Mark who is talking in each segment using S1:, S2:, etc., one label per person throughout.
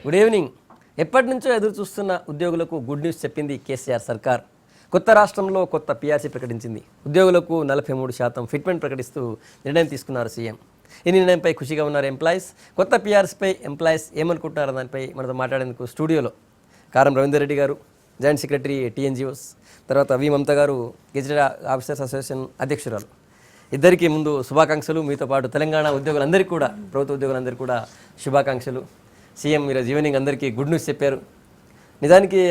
S1: Good evening. ఎప్పటి నుంచో ఎదురు చూస్తున్న ఉద్యోగులకు గుడ్ న్యూస్ చెప్పింది కేసీఆర్ సర్కార్. కొత్త రాష్ట్రంలో కొత్త పీఆర్సీ ప్రకటించింది. ఉద్యోగులకు 43% ఫిట్మెంట్ ప్రకటిస్తూ నిర్ణయం తీసుకున్నారు సీఎం. ఈ నిర్ణయంపై ఖుషిగా ఉన్నారు ఎంప్లాయీస్. కొత్త పీఆర్సీపై ఎంప్లాయీస్ ఏమనుకుంటున్నారు దానిపై మనతో మాట్లాడేందుకు స్టూడియోలో కారం రవీందర్ రెడ్డి గారు, జాయింట్ సెక్రటరీ టీఎన్జిఓస్, తర్వాత వి మమత గారు, గెజిటెడ్ ఆఫీసర్స్ అసోసియేషన్ అధ్యక్షురాలు. ఇద్దరికి ముందు శుభాకాంక్షలు. మీతో పాటు తెలంగాణ ఉద్యోగులందరికీ కూడా, ప్రభుత్వ ఉద్యోగులందరికీ కూడా శుభాకాంక్షలు. సీఎం ఈరోజు ఈవినింగ్ అందరికీ గుడ్ న్యూస్ చెప్పారు. నిజానికి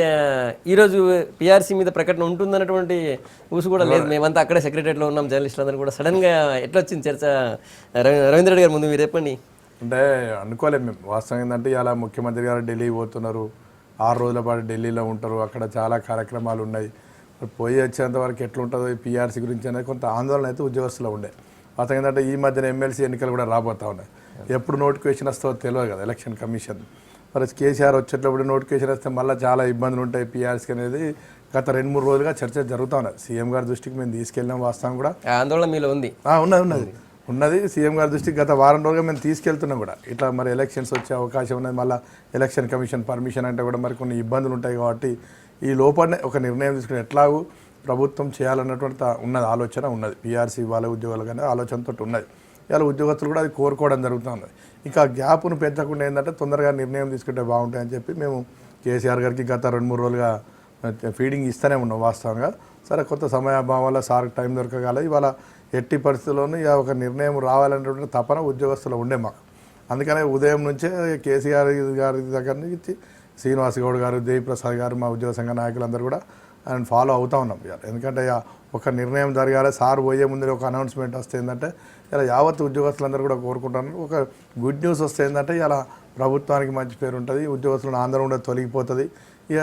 S1: ఈరోజు పీఆర్సీ మీద ప్రకటన ఉంటుందన్నటువంటి ఊసు కూడా లేదు. మేమంతా అక్కడే సెక్రటరీలో ఉన్నాం, జర్నలిస్టులు అందరూ కూడా. సడన్గా ఎట్లా వచ్చింది చర్చ? రవీంద్ర రెడ్డి గారు ముందు మీరు చెప్పండి.
S2: అంటే అనుకోలేము మేము. వాస్తవం ఏంటంటే ఇలా ముఖ్యమంత్రి గారు ఢిల్లీ పోతున్నారు, 6 రోజుల పాటు ఢిల్లీలో ఉంటారు, అక్కడ చాలా కార్యక్రమాలు ఉన్నాయి. పోయి వచ్చేంత వరకు ఎట్లుంటుందో ఈ పీఆర్సీ గురించి అనేది కొంత ఆందోళన అయితే ఉద్యోగస్తులో ఉండే. వాస్తవం ఏంటంటే ఈ మధ్యన ఎమ్మెల్సీ ఎన్నికలు కూడా రాబోతా ఉన్నాయి. ఎప్పుడు నోటిఫికేషన్ వస్తుందో తెలియదు కదా ఎలక్షన్ కమిషన్. మరి కేసీఆర్ వచ్చేటప్పుడు నోటిఫికేషన్ వస్తే మళ్ళీ చాలా ఇబ్బందులు ఉంటాయి పీఆర్సీ అనేది గత 2-3 రోజులుగా చర్చ జరుగుతూ ఉన్నది. సీఎం గారి దృష్టికి మేము తీసుకెళ్ళాం. వాస్తవం కూడా
S1: ఆందోళన మీలో ఉంది.
S2: ఉన్నది సీఎం గారి దృష్టికి గత వారం రోజులుగా మేము తీసుకెళ్తున్నాం కూడా. ఇట్లా మరి ఎలక్షన్స్ వచ్చే అవకాశం ఉన్నది, మళ్ళీ ఎలక్షన్ కమిషన్ పర్మిషన్ అంటే కూడా మరి కొన్ని ఇబ్బందులు ఉంటాయి. కాబట్టి ఈ లోపలనే ఒక నిర్ణయం తీసుకుని ఎట్లాగూ ప్రభుత్వం చేయాలన్నటువంటి ఉన్నది, ఆలోచన ఉన్నది. పీఆర్సీ వాళ్ళ ఉద్యోగాలు కానీ ఆలోచనతో ఉన్నది. ఇలా ఉద్యోగస్తులు కూడా అది కోరుకోవడం జరుగుతూ ఉన్నది. ఇంకా గ్యాప్ను పెంచకుండా ఏంటంటే తొందరగా నిర్ణయం తీసుకుంటే బాగుంటాయని చెప్పి మేము కేసీఆర్ గారికి గత 2-3 రోజులుగా ఫీడింగ్ ఇస్తూనే ఉన్నాం. వాస్తవంగా సరే కొత్త సమయాభావం వల్ల సార్కి టైం దొరకగల ఇవాళ ఎట్టి పరిస్థితుల్లోనూ ఇక ఒక నిర్ణయం రావాలనేటువంటి తపన ఉద్యోగస్తులు ఉండే మాకు. అందుకనే ఉదయం నుంచే కేసీఆర్ గారి దగ్గర నుంచి శ్రీనివాస్ గౌడ్ గారు, దేవిప్రసాద్ గారు, మా ఉద్యోగ సంఘ నాయకులందరూ కూడా ఆయన ఫాలో అవుతూ ఉన్నాం. ఎందుకంటే ఒక నిర్ణయం జరగాలి, సార్ పోయే ముందు ఒక అనౌన్స్మెంట్ వస్తే ఏంటంటే ఇలా యావత్ ఉద్యోగస్తులందరూ కూడా కోరుకుంటున్నారు. ఒక గుడ్ న్యూస్ వస్తే ఏంటంటే ఇలా ప్రభుత్వానికి మంచి పేరు ఉంటుంది, ఉద్యోగస్తులను ఆందోళన కూడా తొలగిపోతుంది. ఇక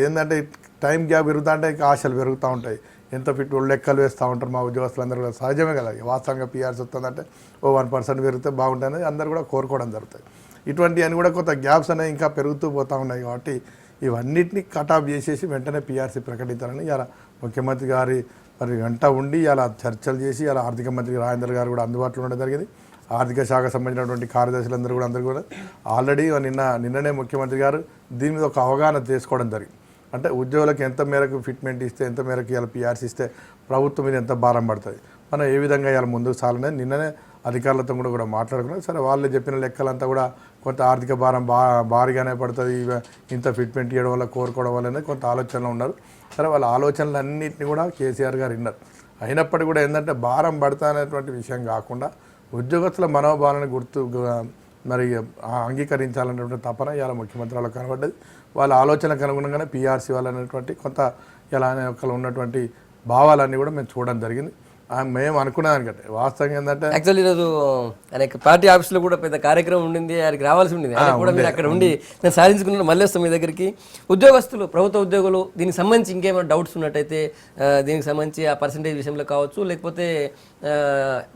S2: ఏంటంటే టైం గ్యాప్ పెరుగుతా అంటే ఇక ఆశలు పెరుగుతూ ఉంటాయి. ఎంత ఫిట్ లెక్కలు వేస్తూ ఉంటారు మా ఉద్యోగస్తులందరూ కూడా. సహజమే కదా, వాస్తవంగా పీఆర్సీ వస్తుందంటే 1% పెరిగితే బాగుంటుంది, అందరూ కూడా కోరుకోవడం జరుగుతుంది. ఇటువంటి అని కూడా కొంత గ్యాప్స్ అనేవి ఇంకా పెరుగుతూ పోతూ ఉన్నాయి. కాబట్టి ఇవన్నిటిని కటాఫ్ చేసేసి వెంటనే పీఆర్సీ ప్రకటించాలని ఇలా ముఖ్యమంత్రి గారి మరి వెంట ఉండి ఇలా చర్చలు చేసి ఇలా ఆర్థిక మంత్రి రాజేందర్ గారు కూడా అందుబాటులో ఉండడం జరిగింది. ఆర్థిక శాఖకు సంబంధించినటువంటి కార్యదర్శులందరూ కూడా ఆల్రెడీ నిన్ననే ముఖ్యమంత్రి గారు దీని మీద ఒక అవగాహన చేసుకోవడం జరిగింది. అంటే ఉద్యోగులకు ఎంత మేరకు ఫిట్మెంట్ ఇస్తే, ఎంత మేరకు ఇలా పీఆర్సీ ఇస్తే ప్రభుత్వం మీద ఎంత భారం పడుతుంది, మనం ఏ విధంగా ఇలా ముందుకు సాలనే నిన్ననే అధికారులతో కూడా మాట్లాడుకున్నాం. సరే వాళ్ళు చెప్పిన లెక్కలంతా కూడా కొంత ఆర్థిక భారం భారీగానే పడుతుంది, ఇంత ఫిట్మెంట్ ఇవ్వడం వల్ల కోరుకోవడం వల్లనే కొంత ఆలోచనలు ఉన్నారు. సరే వాళ్ళ ఆలోచనలన్నింటినీ కూడా కేసీఆర్ గారు విన్నారు. అయినప్పటికీ కూడా ఏంటంటే భారం పడతా అనేటువంటి విషయం కాకుండా ఉద్యోగస్తుల మనోభావాలను మరి అంగీకరించాలనేటువంటి తపన ఇలా ముఖ్యమంత్రి వాళ్ళకి కనబడ్డది. వాళ్ళ ఆలోచనకు అనుగుణంగానే పీఆర్సీ వాళ్ళనేటువంటి కొంత ఇలా ఉన్నటువంటి భావాలన్నీ కూడా మేము చూడడం జరిగింది. మేము అనుకున్నాదానికంటే వాస్తవంగా ఏంటంటే
S1: యాక్చువల్లీ ఈరోజు అనేక పార్టీ ఆఫీస్లో కూడా పెద్ద కార్యక్రమం ఉండింది, ఆయనకి రావాల్సి ఉండింది. ఆయన కూడా మీరు అక్కడ ఉండి నేను సాధించుకున్నాను. మళ్ళీ వస్తాం మీ దగ్గరికి. ఉద్యోగస్తులు, ప్రభుత్వ ఉద్యోగులు దీనికి సంబంధించి ఇంకేమైనా డౌట్స్ ఉన్నట్టయితే దీనికి సంబంధించి ఆ పర్సంటేజ్ విషయంలో కావచ్చు, లేకపోతే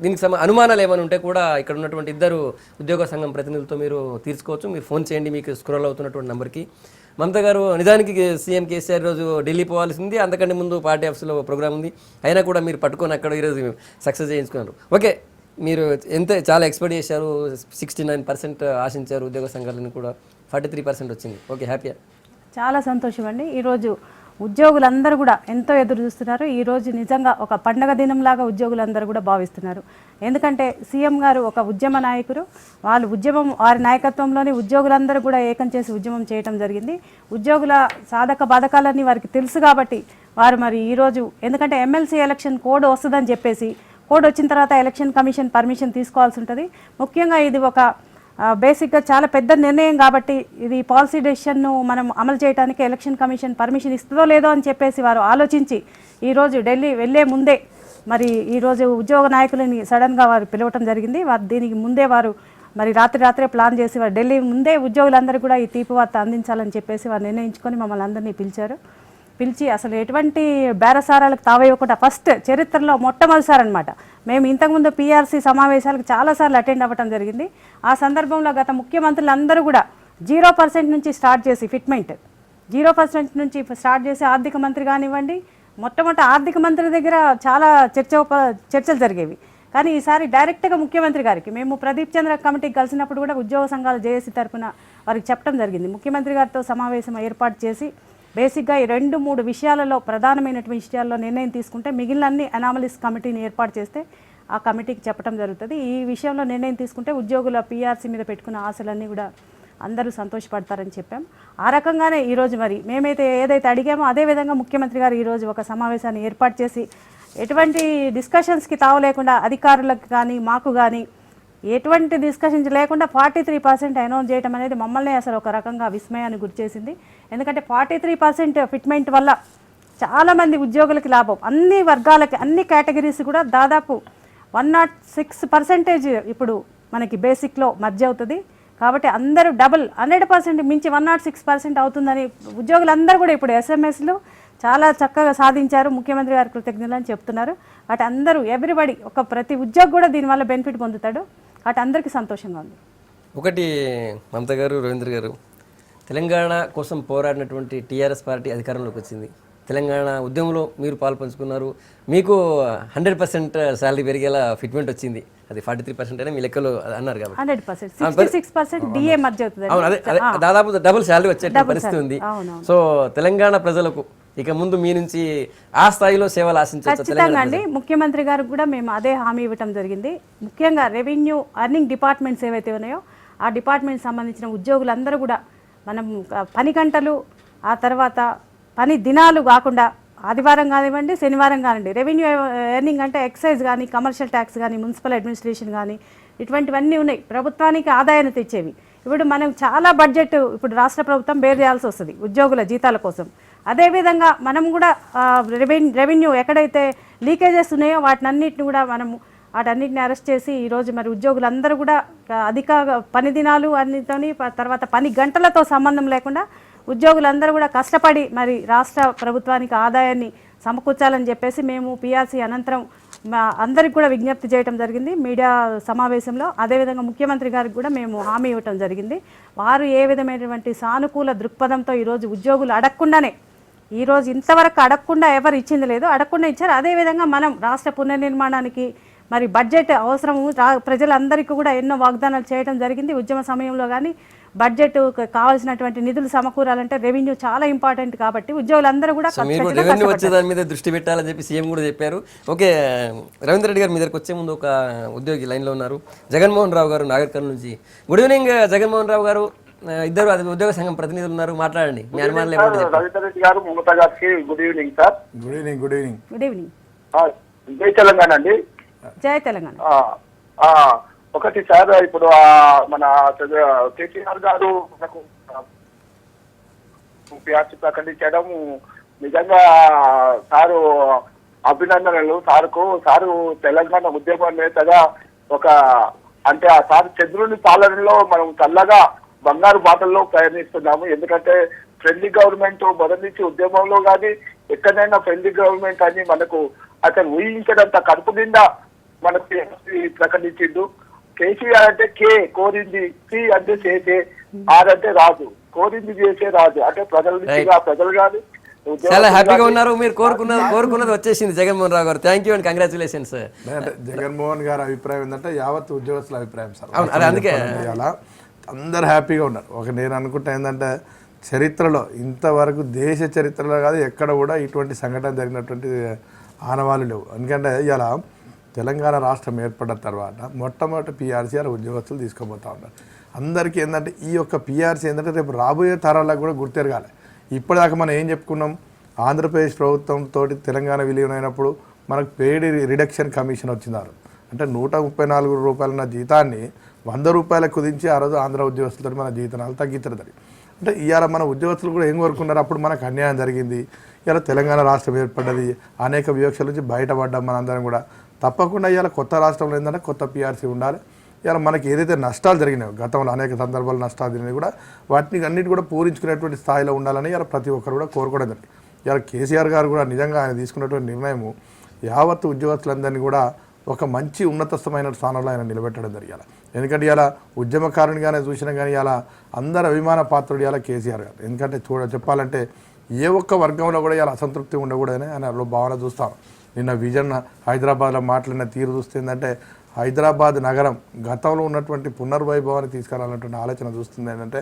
S1: దీనికి అనుమానాలు ఏమైనా ఉంటే కూడా ఇక్కడ ఉన్నటువంటి 2 ఉద్యోగ సంఘం ప్రతినిధులతో మీరు తీర్చుకోవచ్చు. మీరు ఫోన్ చేయండి మీకు స్క్రోల్ అవుతున్నటువంటి నెంబర్కి. మమత గారు, నిజానికి సీఎం కేసీఆర్ రోజు ఢిల్లీ పోవాల్సింది, అంతకంటే ముందు పార్టీ ఆఫీస్లో ప్రోగ్రామ్ ఉంది. అయినా కూడా మీరు పట్టుకొని అక్కడ ఈరోజు సక్సెస్ చేయించుకున్నారు. ఓకే, మీరు చాలా ఎక్స్పెక్ట్ చేశారు. 69% ఆశించారు. ఉద్యోగ సంఘాలను కూడా 43% వచ్చింది. ఓకే, హ్యాపీయా?
S3: చాలా సంతోషం అండి. ఈరోజు ఉద్యోగులందరూ కూడా ఎంతో ఎదురు చూస్తున్నారు. ఈరోజు నిజంగా ఒక పండగ దినంలాగా ఉద్యోగులందరూ కూడా భావిస్తున్నారు. ఎందుకంటే సీఎం గారు ఒక ఉద్యమ నాయకులు. వాళ్ళు వారి నాయకత్వంలోనే ఉద్యోగులందరూ కూడా ఏకం చేసి ఉద్యమం చేయడం జరిగింది. ఉద్యోగుల సాధక బాధకాలన్నీ వారికి తెలుసు కాబట్టి వారు మరి ఈరోజు ఎందుకంటే ఎమ్మెల్సీ ఎలక్షన్ కోడ్ వస్తుందని చెప్పేసి, కోడ్ వచ్చిన తర్వాత ఎలక్షన్ కమిషన్ పర్మిషన్ తీసుకోవాల్సి ఉంటుంది. ముఖ్యంగా ఇది ఒక బేసిక్గా చాలా పెద్ద నిర్ణయం కాబట్టి ఇది పాలసీ డెసిషన్ను మనం అమలు చేయడానికి ఎలక్షన్ కమిషన్ పర్మిషన్ ఇస్తుందో లేదో అని చెప్పేసి వారు ఆలోచించి ఈరోజు ఢిల్లీ వెళ్ళే ముందే మరి ఈరోజు ఉద్యోగ నాయకులని సడన్గా వారు పిలవటం జరిగింది. దీనికి ముందే వారు మరి రాత్రే ప్లాన్ చేసి వారు ఢిల్లీ ముందే ఉద్యోగులందరూ కూడా ఈ తీపి వార్త అందించాలని చెప్పేసి వారు నిర్ణయించుకొని మమ్మల్ని అందరినీ పిలిచి అసలు ఎటువంటి బేరసారాలకు తావేయకుండా ఫస్ట్ చరిత్రలో మొట్టమొదటిసారి అనమాట. మేము ఇంతకుముందు పీఆర్సీ సమావేశాలకు చాలాసార్లు అటెండ్ అవ్వటం జరిగింది. ఆ సందర్భంలో గత ముఖ్యమంత్రులు అందరూ కూడా 0% నుంచి స్టార్ట్ చేసి ఫిట్మెంట్ 0% నుంచి స్టార్ట్ చేసి ఆర్థిక మంత్రి కానివ్వండి, మొట్టమొదటి ఆర్థిక మంత్రి దగ్గర చాలా చర్చలు జరిగేవి. కానీ ఈసారి డైరెక్ట్గా ముఖ్యమంత్రి గారికి మేము ప్రదీప్ చంద్ర కమిటీకి కలిసినప్పుడు కూడా ఉద్యోగ సంఘాల జేఏసీ తరఫున వారికి చెప్పడం జరిగింది. ముఖ్యమంత్రి గారితో సమావేశం ఏర్పాటు చేసి బేసిక్గా ఈ 2-3 విషయాలలో ప్రధానమైనటువంటి విషయాల్లో నిర్ణయం తీసుకుంటే మిగిలిన అన్ని అనామలీస్ కమిటీని ఏర్పాటు చేస్తే ఆ కమిటీకి చెప్పడం జరుగుతుంది. ఈ విషయంలో నిర్ణయం తీసుకుంటే ఉద్యోగుల పీఆర్సీ మీద పెట్టుకున్న ఆశలన్నీ కూడా అందరూ సంతోషపడతారని చెప్పాం. ఆ రకంగానే ఈరోజు మరి మేమైతే ఏదైతే అడిగామో అదేవిధంగా ముఖ్యమంత్రి గారు ఈరోజు ఒక సమావేశాన్ని ఏర్పాటు చేసి ఎటువంటి డిస్కషన్స్కి తావలేకుండా అధికారులకు కానీ మాకు కానీ ఎటువంటి డిస్కషన్స్ లేకుండా 43% అనౌన్స్ చేయడం అనేది మమ్మల్ని అసలు ఒక రకంగా విస్మయాన్ని గురిచేసింది. ఎందుకంటే 43% ఫిట్మెంట్ వల్ల చాలామంది ఉద్యోగులకి లాభం, అన్ని వర్గాలకి అన్ని కేటగిరీస్ కూడా దాదాపు 106% ఇప్పుడు మనకి బేసిక్లో మర్జ్ అవుతుంది. కాబట్టి అందరూ డబుల్ 100% మించి 106% అవుతుందని ఉద్యోగులందరూ కూడా ఇప్పుడు ఎస్ఎంఎస్లు చాలా చక్కగా సాధించారు, ముఖ్యమంత్రి గారి కృతజ్ఞతలు అని చెప్తున్నారు. అటు అందరూ ఎవ్రీబడి ప్రతి ఉద్యోగి కూడా దీనివల్ల బెనిఫిట్ పొందుతాడు. అటు అందరికీ సంతోషంగా ఉంది.
S1: ఒకటి మమతా గారు, రవీంద్ర గారు, తెలంగాణ కోసం పోరాడినటువంటి టీఆర్ఎస్ పార్టీ అధికారంలోకి వచ్చింది. తెలంగాణ ఉద్యమంలో మీరు పాల్పంచుకున్నారు. మీకు 100% శాలరీ పెరిగేలా ఫిట్మెంట్ వచ్చింది. అది 43% అనే మీ లెక్కలో అన్నారు కాబట్టి
S3: 100%, 66% డిఏ మర్జ్ అవుతుంది.
S1: అవును, అదే దాదాపు డబుల్ శాలరీ వచ్చే పరిస్థితి ఉంది. సో తెలంగాణ ప్రజలకు ఇక ముందు మీ నుంచి ఆ స్థాయిలో సేవలు ఆశించవచ్చు.
S3: ఖచ్చితంగా అండి. ముఖ్యమంత్రి గారికి కూడా మేము అదే హామీ ఇవ్వటం జరిగింది. ముఖ్యంగా రెవెన్యూ అర్నింగ్ డిపార్ట్మెంట్స్ ఏవైతే ఉన్నాయో ఆ డిపార్ట్మెంట్ సంబంధించిన ఉద్యోగులందరూ కూడా మనం పని గంటలు, ఆ తర్వాత పని దినాలు కాకుండా ఆదివారం కానివ్వండి, శనివారం కానివ్వండి, రెవెన్యూ ఎర్నింగ్ అంటే ఎక్సైజ్ కానీ, కమర్షియల్ ట్యాక్స్ కానీ, మున్సిపల్ అడ్మినిస్ట్రేషన్ కానీ ఇటువంటివన్నీ ఉన్నాయి ప్రభుత్వానికి ఆదాయాన్ని తెచ్చేవి. ఇప్పుడు మనం చాలా బడ్జెట్ ఇప్పుడు రాష్ట్ర ప్రభుత్వం బేర్ చేయాల్సి వస్తుంది ఉద్యోగుల జీతాల కోసం. అదేవిధంగా మనం కూడా రెవెన్యూ ఎక్కడైతే లీకేజెస్ ఉన్నాయో వాటినన్నిటిని కూడా మనము వాటన్నిటిని అరెస్ట్ చేసి ఈరోజు మరి ఉద్యోగులందరూ కూడా అధిక పని దినాలు అన్నిటితోని తర్వాత పని గంటలతో సంబంధం లేకుండా ఉద్యోగులందరూ కూడా కష్టపడి మరి రాష్ట్ర ప్రభుత్వానికి ఆదాయాన్ని సమకూర్చాలని చెప్పేసి మేము పీఆర్సీ అనంతరం అందరికి కూడా విజ్ఞప్తి చేయడం జరిగింది మీడియా సమావేశంలో. అదేవిధంగా ముఖ్యమంత్రి గారికి కూడా మేము హామీ ఇవ్వటం జరిగింది. వారు ఏ విధమైనటువంటి సానుకూల దృక్పథంతో ఈరోజు ఉద్యోగులు అడగకుండానే, ఈరోజు ఇంతవరకు అడగకుండా ఎవరు ఇచ్చింది లేదు, అడగకుండా ఇచ్చారు. అదేవిధంగా మనం రాష్ట్ర పునర్నిర్మాణానికి మరి బడ్జెట్ అవసరము, ప్రజలందరికీ కూడా ఎన్నో వాగ్దానాలు చేయడం జరిగింది. ఉద్యమ సమయంలో కానీ బడ్జెట్ కావాల్సినటువంటి నిధులు సమకూరాలంటే రెవెన్యూ చాలా ఇంపార్టెంట్ కాబట్టి ఉద్యోగులందరూ కూడా
S1: రెవెన్యూ వచ్చే దాని మీద దృష్టి పెట్టాలని చెప్పి సీఎం కూడా చెప్పారు. ఓకే, రవీంద్ర రెడ్డి గారు మీ దగ్గరకు వచ్చే ముందు ఒక ఉద్యోగి లైన్లో ఉన్నారు, జగన్మోహన్ రావు గారు నాగర్కర్నూలు నుంచి. గుడ్ ఈవినింగ్ జగన్మోహన్ రావు గారు, ఇద్దరు ఉద్యోగ సంఘం ప్రతినిధులు ఉన్నారు, మాట్లాడండి. మీ అనుమానాలు
S4: రవీంద్ర రెడ్డి గారు, మమతా గారికి good evening sir.
S2: Good evening. Good evening.
S3: Good evening.
S4: జై తెలంగాణ అండి.
S3: జై తెలంగాణ.
S4: ఒకటి సార్, ఇప్పుడు మన కేసీఆర్ గారు మనకు పిఆర్సీ ప్రకటించడం నిజంగా సారు అభినందనలు సారుకు. సారు తెలంగాణ ఉద్యమ నేతగా ఒక అంటే ఆ సారు చంద్రుని పాలనలో మనం చల్లగా బంగారు బాటల్లో ప్రయాణిస్తున్నాము. ఎందుకంటే ఫ్రెండ్లీ గవర్నమెంట్ మొదటి నుంచి ఉద్యమంలో కానీ ఎక్కడైనా ఫ్రెండ్లీ గవర్నమెంట్ అని మనకు అతను ఊహించడంత కడుపు నిండా మనకు ప్రకటించిండు. కేసీఆర్ అంటే కే కోరింది, సి అంటే చేసే, ఆర్ అంటే రాజు, కోరింది చేసే రాజు. అంటే ప్రజల నుంచి ప్రజలు కానీ
S1: చాలా హ్యాపీగా ఉన్నారు. మీరు కోరుకున్నది వచ్చేసింది జగన్మోహన్ రావు గారు. Thank you and congratulations.
S2: Jaganmohan గారి అభిప్రాయం ఏంటంటే యావత్ ఉద్యోగస్తుల అభిప్రాయం సార్.
S1: అందుకే
S2: అందరు హ్యాపీగా ఉన్నారు. నేను అనుకుంటా ఏంటంటే చరిత్రలో ఇంతవరకు దేశ చరిత్రలో కాదు ఎక్కడ కూడా ఇటువంటి సంఘటన జరిగినటువంటి ఆనవాళ్ళు లేవు. ఎందుకంటే ఇలా తెలంగాణ రాష్ట్రం ఏర్పడిన తర్వాత మొట్టమొదటి పీఆర్సీ అలా ఉద్యోగస్తులు తీసుకుపోతూ ఉన్నారు. అందరికీ ఏంటంటే ఈ యొక్క పీఆర్సీ ఏంటంటే రేపు రాబోయే తరాలకు కూడా గుర్తెరగాలి. ఇప్పటిదాకా మనం ఏం చెప్పుకున్నాం, ఆంధ్రప్రదేశ్ ప్రభుత్వంతో తెలంగాణ విలీనమైనప్పుడు మనకు పేడ్ రిడక్షన్ కమిషన్ వచ్చినారు. అంటే 134 రూపాయల జీతాన్ని 100 రూపాయలకు కుదించి ఆ రోజు ఆంధ్ర ఉద్యోగస్తులతో మన జీతాలు తగ్గించడం. అంటే ఇవాళ మన ఉద్యోగస్తులు కూడా ఏం కోరుకున్నారు, అప్పుడు మనకు అన్యాయం జరిగింది, ఇలా తెలంగాణ రాష్ట్రం ఏర్పడ్డది, అనేక వివక్షల నుంచి బయటపడ్డాం మనందరం కూడా. తప్పకుండా ఇవాళ కొత్త రాష్ట్రంలో ఏంటంటే కొత్త పీఆర్సీ ఉండాలి. ఇవాళ మనకి ఏదైతే నష్టాలు జరిగినాయో గతంలో అనేక సందర్భాలు నష్టాలు జరిగినాయి కూడా వాటిని అన్నిటి కూడా పూరించుకునేటువంటి స్థాయిలో ఉండాలని ఇలా ప్రతి ఒక్కరు కూడా కోరుకోవడం జరిగింది. ఇలా కేసీఆర్ గారు కూడా నిజంగా ఆయన తీసుకున్నటువంటి నిర్ణయము యావత్తు ఉద్యోగస్తులందరినీ కూడా ఒక మంచి ఉన్నతమైన స్థానంలో ఆయన నిలబెట్టడం జరిగాలి. ఎందుకంటే ఇలా ఉద్యమకారునిగానే చూసినా కానీ ఇలా అందరు అభిమాన పాత్రుడు ఇలా కేసీఆర్ గారు. ఎందుకంటే చెప్పాలంటే ఏ ఒక్క వర్గంలో కూడా ఇలా అసంతృప్తి ఉండకూడదని ఆయన భావన చూస్తాం. నిన్న విజన్ హైదరాబాద్లో మాట్లాడిన తీరు చూస్తే ఏంటంటే హైదరాబాద్ నగరం గతంలో ఉన్నటువంటి పునర్వైభవాన్ని తీసుకురావాలన్నటువంటి ఆలోచన చూస్తుంది. ఏంటంటే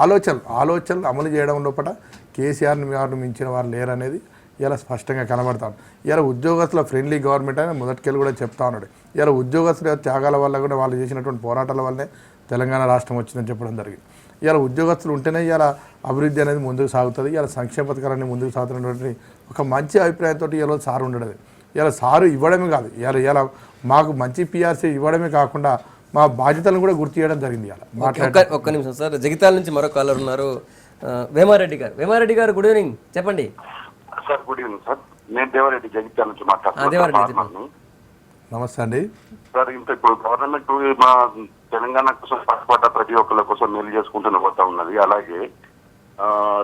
S2: ఆలోచనలు అమలు చేయడం లోపల కేసీఆర్ని వారిని మించిన వారు లేరనేది ఇలా స్పష్టంగా కనబడతాను. ఇలా ఉద్యోగస్తుల ఫ్రెండ్లీ గవర్నమెంట్ అని మొదటికెళ్ళి కూడా చెప్తా ఉన్నాడు. ఇలా ఉద్యోగస్తుల త్యాగాల వల్ల కూడా వాళ్ళు చేసినటువంటి పోరాటాల వల్లనే తెలంగాణ రాష్ట్రం వచ్చిందని చెప్పడం జరిగింది. ఇలా ఉద్యోగస్తులు ఉంటేనే ఇలా అభివృద్ధి అనేది ముందుకు సాగుతుంది. ఇలా సంక్షేమ పథకాలన్నీ ముందుకు సాగుతున్నటువంటి ఒక మంచి అభిప్రాయంతో ఈరోజు సారు ఉండదు. ఇలా సారు ఇవ్వడమే కాదు, ఇలా మాకు మంచి పిఆర్సీ ఇవ్వడమే కాకుండా మా బాధ్యతలను కూడా గుర్తు చేయడం జరిగింది. ఇలా
S1: ఒక్క నిమిషం సార్, జగిత్యాల నుంచి మరో కాలర్ ఉన్నారు, వేమారెడ్డి గారు గుడ్ ఈవినింగ్, చెప్పండి
S5: సార్. గుడ్ ఈవినింగ్ సార్, నేను దేవారెడ్డి జగిత్యాల నుంచి మాట్లాడుతున్నాను.
S2: నమస్తే అండి
S5: సార్. ఇంత ఇప్పుడు గవర్నమెంట్ మా తెలంగాణ కోసం పట్టుబడ్డ ప్రతి ఒక్కళ్ళ కోసం మేలు చేసుకుంటూనే పోతా ఉన్నది. అలాగే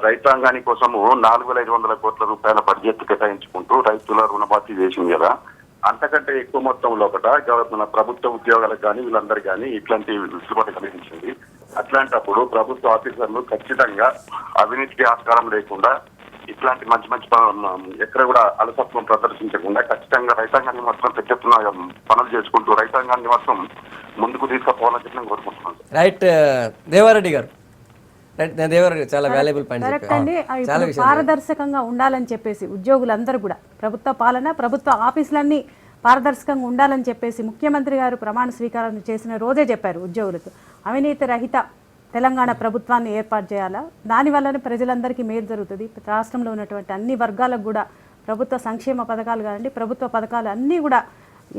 S5: రైతాంగాని కోసము 4,500 కోట్ల రూపాయల బడ్జెట్ కేటాయించుకుంటూ రైతుల రుణమాఫీ చేసింది కదా. అంతకంటే ఎక్కువ మొత్తంలో మన ప్రభుత్వ ఉద్యోగాలకు కానీ వీళ్ళందరికీ కానీ ఇట్లాంటి వెసులుబాటు కలిగించింది. అట్లాంటప్పుడు ప్రభుత్వ ఆఫీసర్లు ఖచ్చితంగా అవినీతికి ఆస్కారం లేకుండా ఇట్లాంటి మంచి మంచి ఎక్కడ కూడా అలసత్వం ప్రదర్శించకుండా ఖచ్చితంగా రైతాంగాన్ని మాత్రం పెద్దెత్తున పనులు చేసుకుంటూ రైతాంగాన్ని మాత్రం ముందుకు తీసుకుపోవాలని చెప్పి నేను కోరుకుంటున్నాను.
S1: రైట్ దేవారెడ్డి గారు, చాలా వాల్యుబుల్ పాయింట్
S3: కరెక్ట్ అండి. ఇప్పుడు పారదర్శకంగా ఉండాలని చెప్పేసి ఉద్యోగులందరూ కూడా ప్రభుత్వ పాలన, ప్రభుత్వ ఆఫీసులన్నీ పారదర్శకంగా ఉండాలని చెప్పేసి ముఖ్యమంత్రి గారు ప్రమాణ స్వీకారం చేసిన రోజే చెప్పారు ఉద్యోగులకు. అవినీతి రహిత తెలంగాణ ప్రభుత్వాన్ని ఏర్పాటు చేయాలా, దానివల్లనే ప్రజలందరికీ మేలు జరుగుతుంది. రాష్ట్రంలో ఉన్నటువంటి అన్ని వర్గాలకు కూడా ప్రభుత్వ సంక్షేమ పథకాలు కానివ్వండి, ప్రభుత్వ పథకాలు అన్నీ కూడా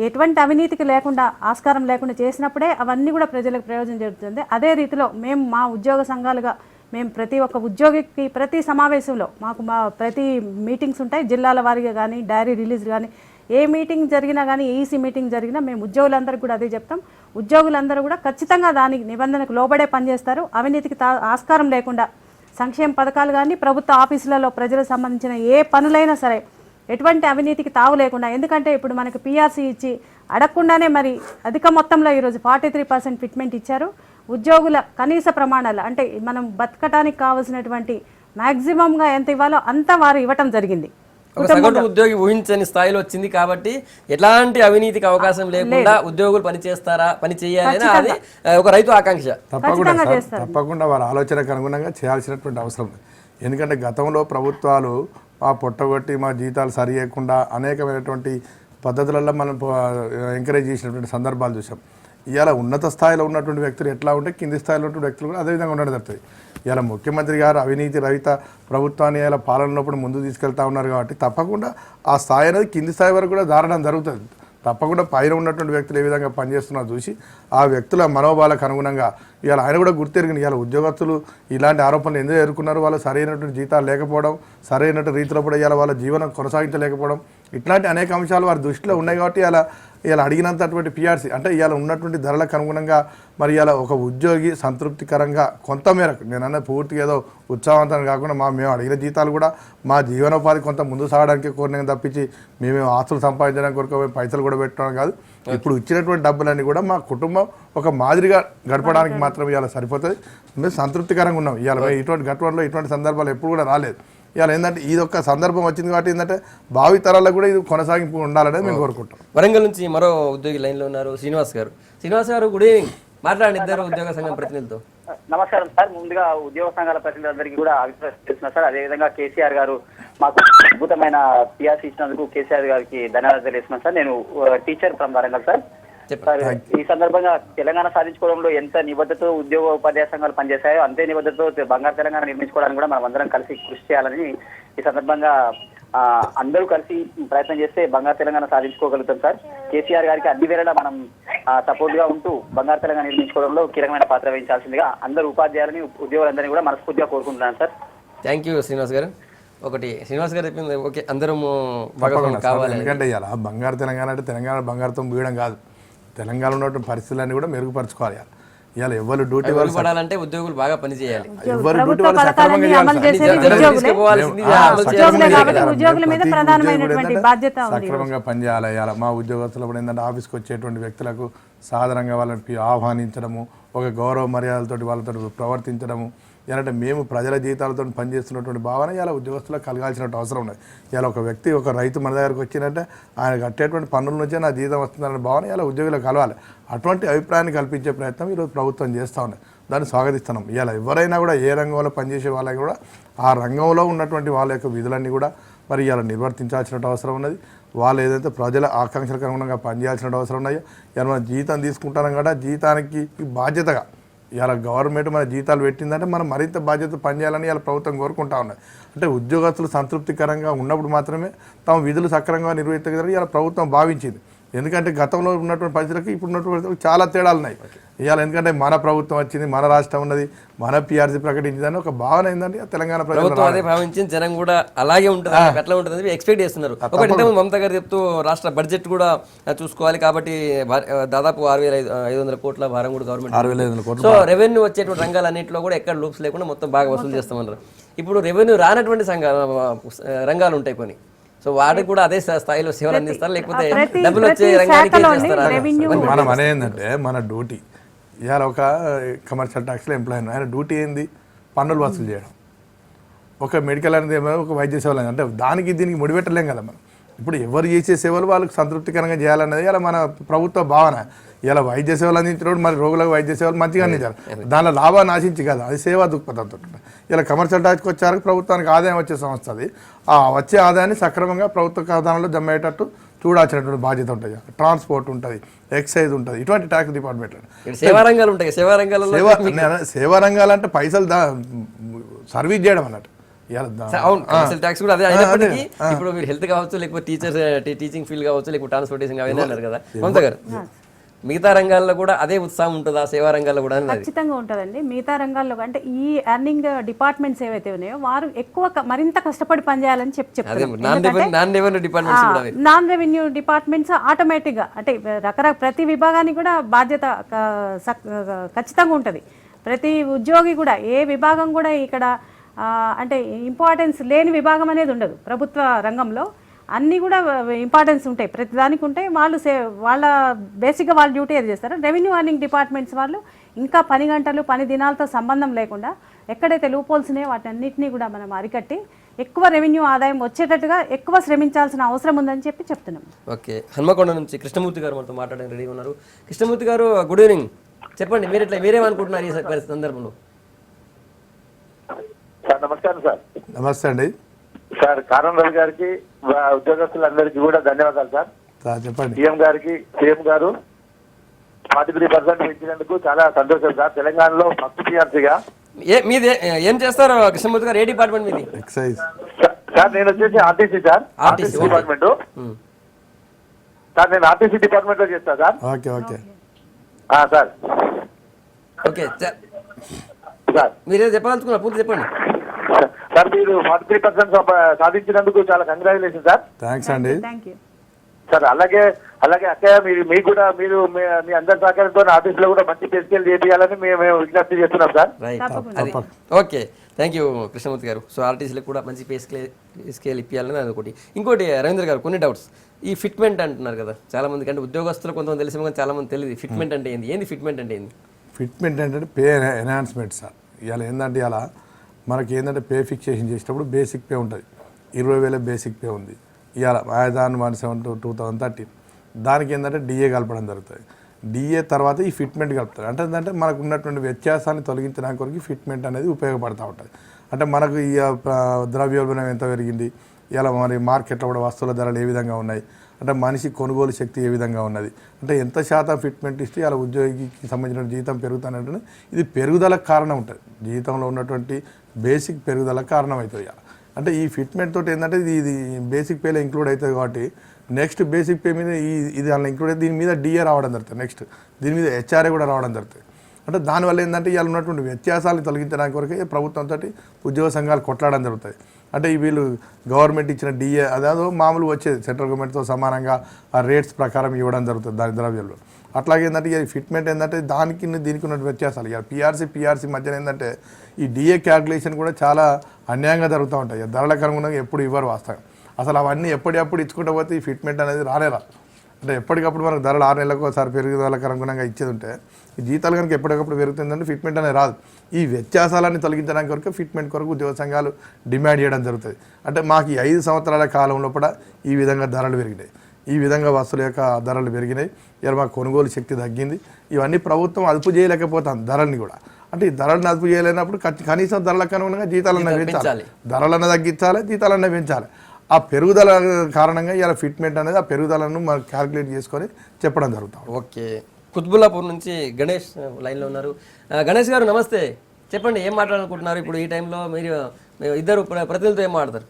S3: ఎటువంటి అవినీతికి లేకుండా, ఆస్కారం లేకుండా చేసినప్పుడే అవన్నీ కూడా ప్రజలకు ప్రయోజనం జరుగుతుంది. అదే రీతిలో మేము మా ఉద్యోగ సంఘాలుగా మేము ప్రతి ఒక్క ఉద్యోగికి ప్రతి సమావేశంలో మా ప్రతి మీటింగ్స్ ఉంటాయి, జిల్లాల వారీగా కానీ, డైరీ రిలీజ్ కానీ, ఏ మీటింగ్ జరిగినా కానీ, ఈసీ మీటింగ్ జరిగినా మేము ఉద్యోగులందరూ కూడా అదే చెప్తాం. ఉద్యోగులందరూ కూడా ఖచ్చితంగా దానికి నిబంధనకు లోబడే పనిచేస్తారు. అవినీతికి ఆస్కారం లేకుండా సంక్షేమ పథకాలు కానీ, ప్రభుత్వ ఆఫీసులలో ప్రజలకు సంబంధించిన ఏ పనులైనా సరే ఎటువంటి అవినీతికి తావు లేకుండా, ఎందుకంటే ఇప్పుడు మనకు పిఆర్సీ ఇచ్చి అడగకుండానే మరి అధిక మొత్తంలో ఈరోజు 43% ఫిట్మెంట్ ఇచ్చారు. ఉద్యోగుల కనీస ప్రమాణాలు అంటే మనం బతకటానికి కావాల్సినటువంటి మ్యాక్సిమంగా ఎంత ఇవ్వాలో అంత వారు ఇవ్వటం జరిగింది.
S1: సగటు ఉద్యోగి ఊహించని స్థాయిలో వచ్చింది కాబట్టి ఎలాంటి అవినీతికి అవకాశం లేకుండా ఉద్యోగులు పని చేయాలని అది ఒక రైతు ఆకాంక్ష.
S2: తప్పకుండా వారి ఆలోచనకు అనుగుణంగా చేయాల్సినటువంటి అవసరం. ఎందుకంటే గతంలో ప్రభుత్వాలు మా పొట్టగొట్టి మా జీతాలు సరి చేయకుండా అనేకమైనటువంటి పద్ధతులలో మనం ఎంకరేజ్ చేసినటువంటి సందర్భాలు చూసాం. ఇవాళ ఉన్నత స్థాయిలో ఉన్నటువంటి వ్యక్తులు ఎట్లా ఉంటే కింది స్థాయిలో ఉన్నటువంటి వ్యక్తులు కూడా అదేవిధంగా ఉండడం జరుగుతుంది. ఇలా ముఖ్యమంత్రి గారు అవినీతి రహిత ప్రభుత్వాన్ని ఇలా పాలనలోప్పుడు ముందుకు తీసుకెళ్తా ఉన్నారు కాబట్టి తప్పకుండా ఆ స్థాయి అనేది కింది స్థాయి వరకు కూడా దారడం జరుగుతుంది. తప్పకుండా పైన ఉన్నటువంటి వ్యక్తులు ఏ విధంగా పనిచేస్తున్నారో చూసి ఆ వ్యక్తుల మనోభావాలకు అనుగుణంగా ఇవాళ ఆయన కూడా గుర్తెరిగింది. ఇవాళ ఉద్యోగస్తులు ఇలాంటి ఆరోపణలు ఎందుకు ఎదుర్కొన్నారు, వాళ్ళు సరైనటువంటి జీతాలు లేకపోవడం, సరైనటువంటి రీతిలో కూడా ఇవాళ వాళ్ళ జీవనం కొనసాగించలేకపోవడం, ఇట్లాంటి అనేక అంశాలు వారి దృష్టిలో ఉన్నాయి. కాబట్టి ఇలా అడిగినంతటువంటి పిఆర్సీ అంటే ఇవాళ ఉన్నటువంటి ధరలకు అనుగుణంగా మరి ఇలా ఒక ఉద్యోగి సంతృప్తికరంగా కొంతమేరకు, నేనన్నా పూర్తిగా ఏదో ఉత్సాహవంతం కాకుండా మేము అడిగిన జీతాలు కూడా మా జీవనోపాధి కొంత ముందు సాగడానికి కోరిన తప్పించి మేమేం ఆస్తులు సంపాదించడానికి కొరకు మేము పైసలు కూడా పెట్టడం కాదు. ఇప్పుడు ఇచ్చినటువంటి డబ్బులన్నీ కూడా మా కుటుంబం ఒక మాదిరిగా గడపడానికి మాత్రం ఇవాళ సరిపోతుంది. మేము సంతృప్తికరంగా ఉన్నాం. ఇవాళ ఇటువంటి గతంలో ఇటువంటి సందర్భాలు ఎప్పుడు కూడా రాలేదు. ఇవాళ ఏంటంటే ఇది ఒక సందర్భం వచ్చింది కాబట్టి ఏంటంటే భావి తరాలకు కూడా ఇది కొనసాగింపు ఉండాలనేది మేము కోరుకుంటాం.
S1: వరంగల్ నుంచి మరో ఉద్యోగి లైన్లో ఉన్నారు, శ్రీనివాస్ గారు గుడ్ ఈవినింగ్, మాట్లాడండి ఇద్దరు ఉద్యోగ సంఘం ప్రతినిధులతో.
S6: నమస్కారం సార్. ముందుగా ఉద్యోగ సంఘాల ప్రతినిధులందరికీ కూడా అభిప్రాయం చేస్తున్నారు సార్. అదేవిధంగా కేసీఆర్ గారు మాకు అద్భుతమైన పిఆర్సీ ఇచ్చినందుకు కేసీఆర్ గారికి ధన్యవాదాలు తెలియజేస్తున్నాను సార్. నేను టీచర్ ఫ్రమ్ వరంగల్ సార్. ఈ సందర్భంగా తెలంగాణ సాధించుకోవడంలో ఎంత నిబద్ధతతో ఉద్యోగ ఉపాధ్యాయ సంఘాలు పనిచేశాయో అంతే నిబద్ధతతో బంగారు తెలంగాణ నిర్మించుకోవడానికి కూడా మనం అందరం కలిసి కృషి చేయాలని ఈ సందర్భంగా అందరూ కలిసి ప్రయత్నం చేస్తే బంగారు తెలంగాణ సాధించుకోగలుగుతాం సార్. కేసీఆర్ గారికి అన్ని వేళలా మనం సపోర్ట్ గా ఉంటూ బంగారు తెలంగాణ నిర్మించుకోవడంలో కీలకమైన పాత్ర వహించాల్సిందిగా అందరూ ఉపాధ్యాయులని ఉద్యోగులందరినీ కూడా మనస్ఫూర్తిగా కోరుకుంటున్నాను సార్.
S1: థ్యాంక్ యూ శ్రీనివాస్ గారు. ఒకటి శ్రీనివాస్ గారు చెప్పింది ఓకే, అందరం కావాలి.
S2: ఎందుకంటే ఇలా బంగారు తెలంగాణ అంటే తెలంగాణ బంగారుతో ముగియడం కాదు, తెలంగాణ ఉన్నటువంటి పరిస్థితులన్నీ కూడా మెరుగుపరుచుకోవాలి. ఇవాళ ఎవరు డ్యూటీ
S1: పడాలంటే ఉద్యోగులు బాగా పనిచేయాలి.
S2: ఎవరు డ్యూటీ వాళ్ళు సక్రమంగా సక్రమంగా పనిచేయాలి. ఇవాళ మా ఉద్యోగస్తులు కూడా ఏంటంటే ఆఫీస్కి వచ్చేటువంటి వ్యక్తులకు సాధారణంగా వాళ్ళని ఆహ్వానించడము, ఒక గౌరవ మర్యాదలతోటి వాళ్ళతో ప్రవర్తించడము, ఏంటంటే మేము ప్రజల జీతాలతో పనిచేస్తున్నటువంటి భావన ఇలా ఉద్యోగస్తులకు కలగాల్సిన అవసరం ఉన్నది. ఇలా ఒక వ్యక్తి ఒక రైతు మన దగ్గరకు వచ్చిందంటే ఆయన కట్టేటువంటి పన్నుల నుంచే నా జీతం వస్తుందనే భావన ఇలా ఉద్యోగులకు కలవాలి. అటువంటి అభిప్రాయాన్ని కల్పించే ప్రయత్నం ఈరోజు ప్రభుత్వం చేస్తూ ఉన్నది. దాన్ని స్వాగతిస్తున్నాం. ఇలా ఎవరైనా కూడా ఏ రంగంలో పనిచేసే వాళ్ళకి కూడా ఆ రంగంలో ఉన్నటువంటి వాళ్ళ యొక్క విధులన్నీ కూడా మరి ఇలా నిర్వర్తించాల్సిన అవసరం ఉన్నది. వాళ్ళు ఏదైతే ప్రజల ఆకాంక్షలకు అనుగుణంగా పనిచేయాల్సిన అవసరం ఉన్నాయో ఇలా మనం జీతం తీసుకుంటాం కదా, జీతానికి బాధ్యతగా ఇలా గవర్నమెంట్ మన జీతాలు పెట్టిందంటే మనం మరింత బాధ్యత పనిచేయాలని ఇలా ప్రభుత్వం కోరుకుంటా ఉన్నది. అంటే ఉద్యోగస్తులు సంతృప్తికరంగా ఉన్నప్పుడు మాత్రమే తమ విధులు సక్రమంగా నిర్వహించగలరని ఇలా ప్రభుత్వం భావించింది. ఎందుకంటే గతంలో ఉన్నటువంటి పరిస్థితులకు ఇప్పుడు ఉన్నటువంటి పరిస్థితులకు చాలా తేడాలు ఉన్నాయి ఇవాళ. ఎందుకంటే మన ప్రభుత్వం వచ్చింది, మన రాష్ట్రం ఉన్నది, మన పిఆర్సీ ప్రకటించిందని ఒక భావన ఏంటంటే తెలంగాణ
S1: ప్రభుత్వం అదే భావించింది, జనం కూడా అలాగే ఉంటుంది, ఎట్లా ఉంటుంది ఎక్స్పెక్ట్ చేస్తున్నారు. ఒకటి మమతా గారు చెప్తూ రాష్ట్ర బడ్జెట్ కూడా చూసుకోవాలి కాబట్టి దాదాపు 6,500 కోట్ల భారం కూడా గవర్నమెంట్
S2: 6,500 కోట్లు.
S1: సో రెవెన్యూ వచ్చేటువంటి రంగాలన్నింటిలో కూడా ఎక్కడ లూప్స్ లేకుండా మొత్తం బాగా వసూలు చేస్తామన్నారు. ఇప్పుడు రెవెన్యూ రానటువంటి రంగాలు ఉంటాయి కొన్ని, సో వాటికి కూడా అదే స్థాయిలో సేవలు అందిస్తారు లేకపోతే డబ్బులు వచ్చే రంగానికి
S2: మనం అనేందంటే మన డ్యూటీ ఇవాళ ఒక కమర్షియల్ ట్యాక్స్లో ఎంప్లాయీ ఆయన డ్యూటీ ఏంది పన్నులు వసూలు చేయడం. ఒక మెడికల్ అనేది ఏమో ఒక వైద్య సేవలు అంటే దానికి దీనికి ముడిపెట్టలేం కదా మనం. ఇప్పుడు ఎవరు చేసే సేవలు వాళ్ళకి సంతృప్తికరంగా చేయాలనేది ఇలా మన ప్రభుత్వ భావన. ఇలా వైద్య సేవలు అందించినప్పుడు మరి రోగులకు వైద్య సేవలు మంచిగా అందించాలి, దానిలో లాభాన్ని ఆశించి కదా, అది సేవా దృక్పథంతో. ఇలా కమర్షియల్ ట్యాక్స్కి వచ్చారు ప్రభుత్వానికి ఆదాయం వచ్చే సంస్థ అది. ఆ వచ్చే ఆదాయాన్ని సక్రమంగా ప్రభుత్వ ఖాతాలో జమ అయ్యేటట్టు చూడాల్సినటువంటి బాధ్యత ఉంటుంది. ట్రాన్స్పోర్ట్ ఉంటుంది, ఎక్సైజ్ ఉంటుంది, ఇటువంటి ట్యాక్స్ డిపార్ట్మెంట్.
S1: సేవా రంగాలు ఉంటాయి,
S2: సేవా రంగాలు అంటే పైసలు సర్వీస్ చేయడం అన్నట్టు.
S1: ట్యాక్స్ కూడా అదే అయినప్పటికీ ఇప్పుడు మీరు హెల్త్ కావచ్చు, లేకపోతే టీచింగ్ ఫీల్డ్ కావచ్చు, లేకపోతే ట్రాన్స్పోర్టేషన్ అవన్నీ అన్నారు కదా మమతా గారు, మిగతా రంగాల్లో కూడా అదే ఉత్సాహం ఉంటుందా సేవా రంగాల్లో కూడా?
S3: ఖచ్చితంగా ఉంటుందండి. మిగతా రంగాల్లో అంటే ఈ ఎర్నింగ్ డిపార్ట్మెంట్స్ ఏవైతే ఉన్నాయో వారు ఎక్కువ మరింత కష్టపడి పనిచేయాలని చెప్తారు. నాన్ రెవెన్యూ డిపార్ట్మెంట్స్ ఆటోమేటిక్గా అంటే ప్రతి విభాగానికి కూడా బాధ్యత ఖచ్చితంగా ఉంటుంది. ప్రతి ఉద్యోగి కూడా ఏ విభాగం కూడా ఇక్కడ అంటే ఇంపార్టెన్స్ లేని విభాగం అనేది ఉండదు. ప్రభుత్వ రంగంలో అన్నీ కూడా ఇంపార్టెన్స్ ఉంటాయి, ప్రతిదానికి ఉంటాయి. వాళ్ళ బేసిక్గా వాళ్ళ డ్యూటీ ఏది చేస్తారు. రెవెన్యూ ఎర్నింగ్ డిపార్ట్మెంట్స్ వాళ్ళు ఇంకా పని గంటలు పని దినాలతో సంబంధం లేకుండా ఎక్కడైతే లూపోల్స్ ఉన్నాయో వాటి అన్నింటినీ కూడా మనం అరికట్టి ఎక్కువ రెవెన్యూ ఆదాయం వచ్చేటట్టుగా ఎక్కువ శ్రమించాల్సిన అవసరం ఉందని చెప్తున్నాం.
S1: ఓకే, హన్మకొండ నుంచి కృష్ణమూర్తి గారు మనతో మాట్లాడడానికి రెడీ ఉన్నారు. కృష్ణమూర్తి గారు గుడ్ ఈవినింగ్, చెప్పండి మీరేమనుకుంటున్నారు ఈ సందర్భంలో?
S7: సార్ నమస్కారం. సార్
S2: నమస్తే అండి.
S7: సార్ కారం రవి గారికి ఉద్యోగస్తులందరికీ కూడా ధన్యవాదాలు సార్.
S2: చెప్పండి.
S7: సీఎం గారు 43% పెంచినందుకు చాలా సంతోషం సార్. తెలంగాణలో ఫస్ట్ పిఆర్సీగా
S1: మీది ఏం చేస్తారు కృష్ణమూర్తి గారు? ఏ డిపార్ట్మెంట్ మీది?
S2: Excise
S7: sir. నేను వచ్చేసి RTC sir, RTC department sir. నేను ఆర్టీసీ డిపార్ట్మెంట్ లో చేస్తా sir.
S2: Okay okay
S7: sir.
S1: Okay
S7: sir
S1: మీరేదో చెప్పాలనుకున్నారు, పూర్తి చెప్పండి
S7: సార్. మీరు 43% సాధించినందుకు చాలా కంగ్రాచులేషన్ సార్.
S2: థ్యాంక్స్ అండి.
S7: సార్ అలాగే అక్కయ్య మీకు కూడా మీరు మీ అందరి సహకారంతో ఆఫీస్ లో కూడా మంచి పేస్కేల్ చేయాలని మేము విజ్ఞప్తి చేస్తున్నాం sir.
S1: Okay, thank you Krishnamurthy గారు. సో ఆర్టీసీలకు కూడా మంచి స్కేల్ ఇప్పించాలని అదొకటి. ఇంకోటి రవీంద్ర గారు, కొన్ని డౌట్స్. ఈ ఫిట్మెంట్ అంటున్నారు కదా చాలా మందికి, అంటే ఉద్యోగస్తులు కొంతమంది తెలిసిన కానీ చాలా మంది తెలియదు ఫిట్మెంట్ అంటే ఏంది ఫిట్మెంట్ అంటే ఏంది?
S2: ఫిట్మెంట్ అంటే పే ఎన్హాన్స్మెంట్ సార్. ఇవాళ ఏంటంటే ఇలా మనకి ఏంటంటే పే ఫిక్సేషన్ చేసేటప్పుడు బేసిక్ పే ఉంటుంది, 20,000 బేసిక్ పే ఉంది. ఇవాళ 2007-2013 దానికి ఏంటంటే డిఏ కలపడం జరుగుతుంది. డిఏ తర్వాత ఈ ఫిట్మెంట్ కలుపుతారు. అంటే ఏంటంటే మనకు ఉన్నటువంటి వ్యత్యాసాన్ని తొలగించడానికి కొరకు ఫిట్మెంట్ అనేది ఉపయోగపడుతూ ఉంటుంది. అంటే మనకు ఈ ద్రవ్యోల్బణం ఎంత పెరిగింది, ఇలా మరి మార్కెట్లో కూడా వస్తువుల ధరలు ఏ విధంగా ఉన్నాయి, అంటే మనిషి కొనుగోలు శక్తి ఏ విధంగా ఉన్నది, అంటే ఎంత శాతం ఫిట్మెంట్ ఇస్తే అలా ఉద్యోగికి సంబంధించిన జీతం పెరుగుతానంటే ఇది పెరుగుదలకు కారణం ఉంటుంది. జీతంలో ఉన్నటువంటి బేసిక్ పెరుగుదలకు కారణం అవుతుంది. అంటే ఈ ఫిట్మెంట్ తోటి ఏంటంటే ఇది బేసిక్ పేలో ఇంక్లూడ్ అవుతుంది కాబట్టి నెక్స్ట్ బేసిక్ పే మీద ఇది అలా ఇంక్లూడ్ అయితే దీని మీద డిఏ రావడం జరుగుతుంది, నెక్స్ట్ దీని మీద హెచ్ఆర్ఏ కూడా రావడం జరుగుతుంది. అంటే దానివల్ల ఏంటంటే ఇవాళ ఉన్నటువంటి వ్యత్యాసాలను తొలగించడానికి వరకే ప్రభుత్వంతో ఉద్యోగ సంఘాలు కొట్లాడడం జరుగుతుంది. అంటే వీళ్ళు గవర్నమెంట్ ఇచ్చిన డిఏ అదేదో మామూలు వచ్చేది సెంట్రల్ గవర్నమెంట్తో సమానంగా ఆ రేట్స్ ప్రకారం ఇవ్వడం జరుగుతుంది దాని ద్రవ్యంలో. అట్లాగే ఏంటంటే ఇక ఫిట్మెంట్ ఏంటంటే దీనికి ఉన్న వ్యత్యాసాలు ఇక పిఆర్సీ మధ్యన ఏంటంటే ఈ డిఏ క్యాల్కులేషన్ కూడా చాలా అన్యాయంగా జరుగుతూ ఉంటాయి. ధరలకు అనుగుణంగా ఎప్పుడు ఇవ్వరు వాస్తవం. అసలు అవన్నీ ఎప్పటికప్పుడు ఇచ్చుకుంటూ పోతే ఈ ఫిట్మెంట్ అనేది రానేరా. అంటే ఎప్పటికప్పుడు మనకు ధరలు 6 నెలలకు ఒకసారి పెరుగుదలకు అనుగుణంగా ఇచ్చేది ఉంటే ఈ జీతాలు కనుక ఎప్పటికప్పుడు పెరుగుతుందంటే ఫిట్మెంట్ అనేది రాదు. ఈ వ్యత్యాసాలన్నీ తొలగించడానికి కొరకు ఫిట్మెంట్ కొరకు ఉద్యోగ సంఘాలు డిమాండ్ చేయడం జరుగుతుంది. అంటే మాకు ఈ 5 సంవత్సరాల కాలంలో కూడా ఈ విధంగా ధరలు పెరిగినాయి, ఈ విధంగా వస్తువుల యొక్క ధరలు పెరిగినాయి, ఇలా మాకు కొనుగోలు శక్తి తగ్గింది. ఇవన్నీ ప్రభుత్వం అదుపు చేయలేకపోతుంది ధరల్ని కూడా. అంటే ఈ ధరలను అదుపు చేయలేనప్పుడు కనీసం ధరలకు అనుగుణంగా జీతాలన్నా పెంచాలి, ధరలన్నా తగ్గించాలి, జీతాలన్నా పెంచాలి. ఆ పెరుగుదల కారణంగా ఇలా ఫిట్మెంట్ అనేది ఆ పెరుగుదలను మనం క్యాలిక్యులేట్ చేసుకొని చెప్పడం జరుగుతుంది.
S1: ఓకే, కుత్బుల్లాపూర్ నుంచి గణేష్ లైన్లో ఉన్నారు. గణేష్ గారు నమస్తే, చెప్పండి ఏం మాట్లాడాలనుకుంటున్నారు ఇప్పుడు ఈ టైంలో? మీరు ఇద్దరు ప్రతినిధులతో ఏం మాట్లాడతారు?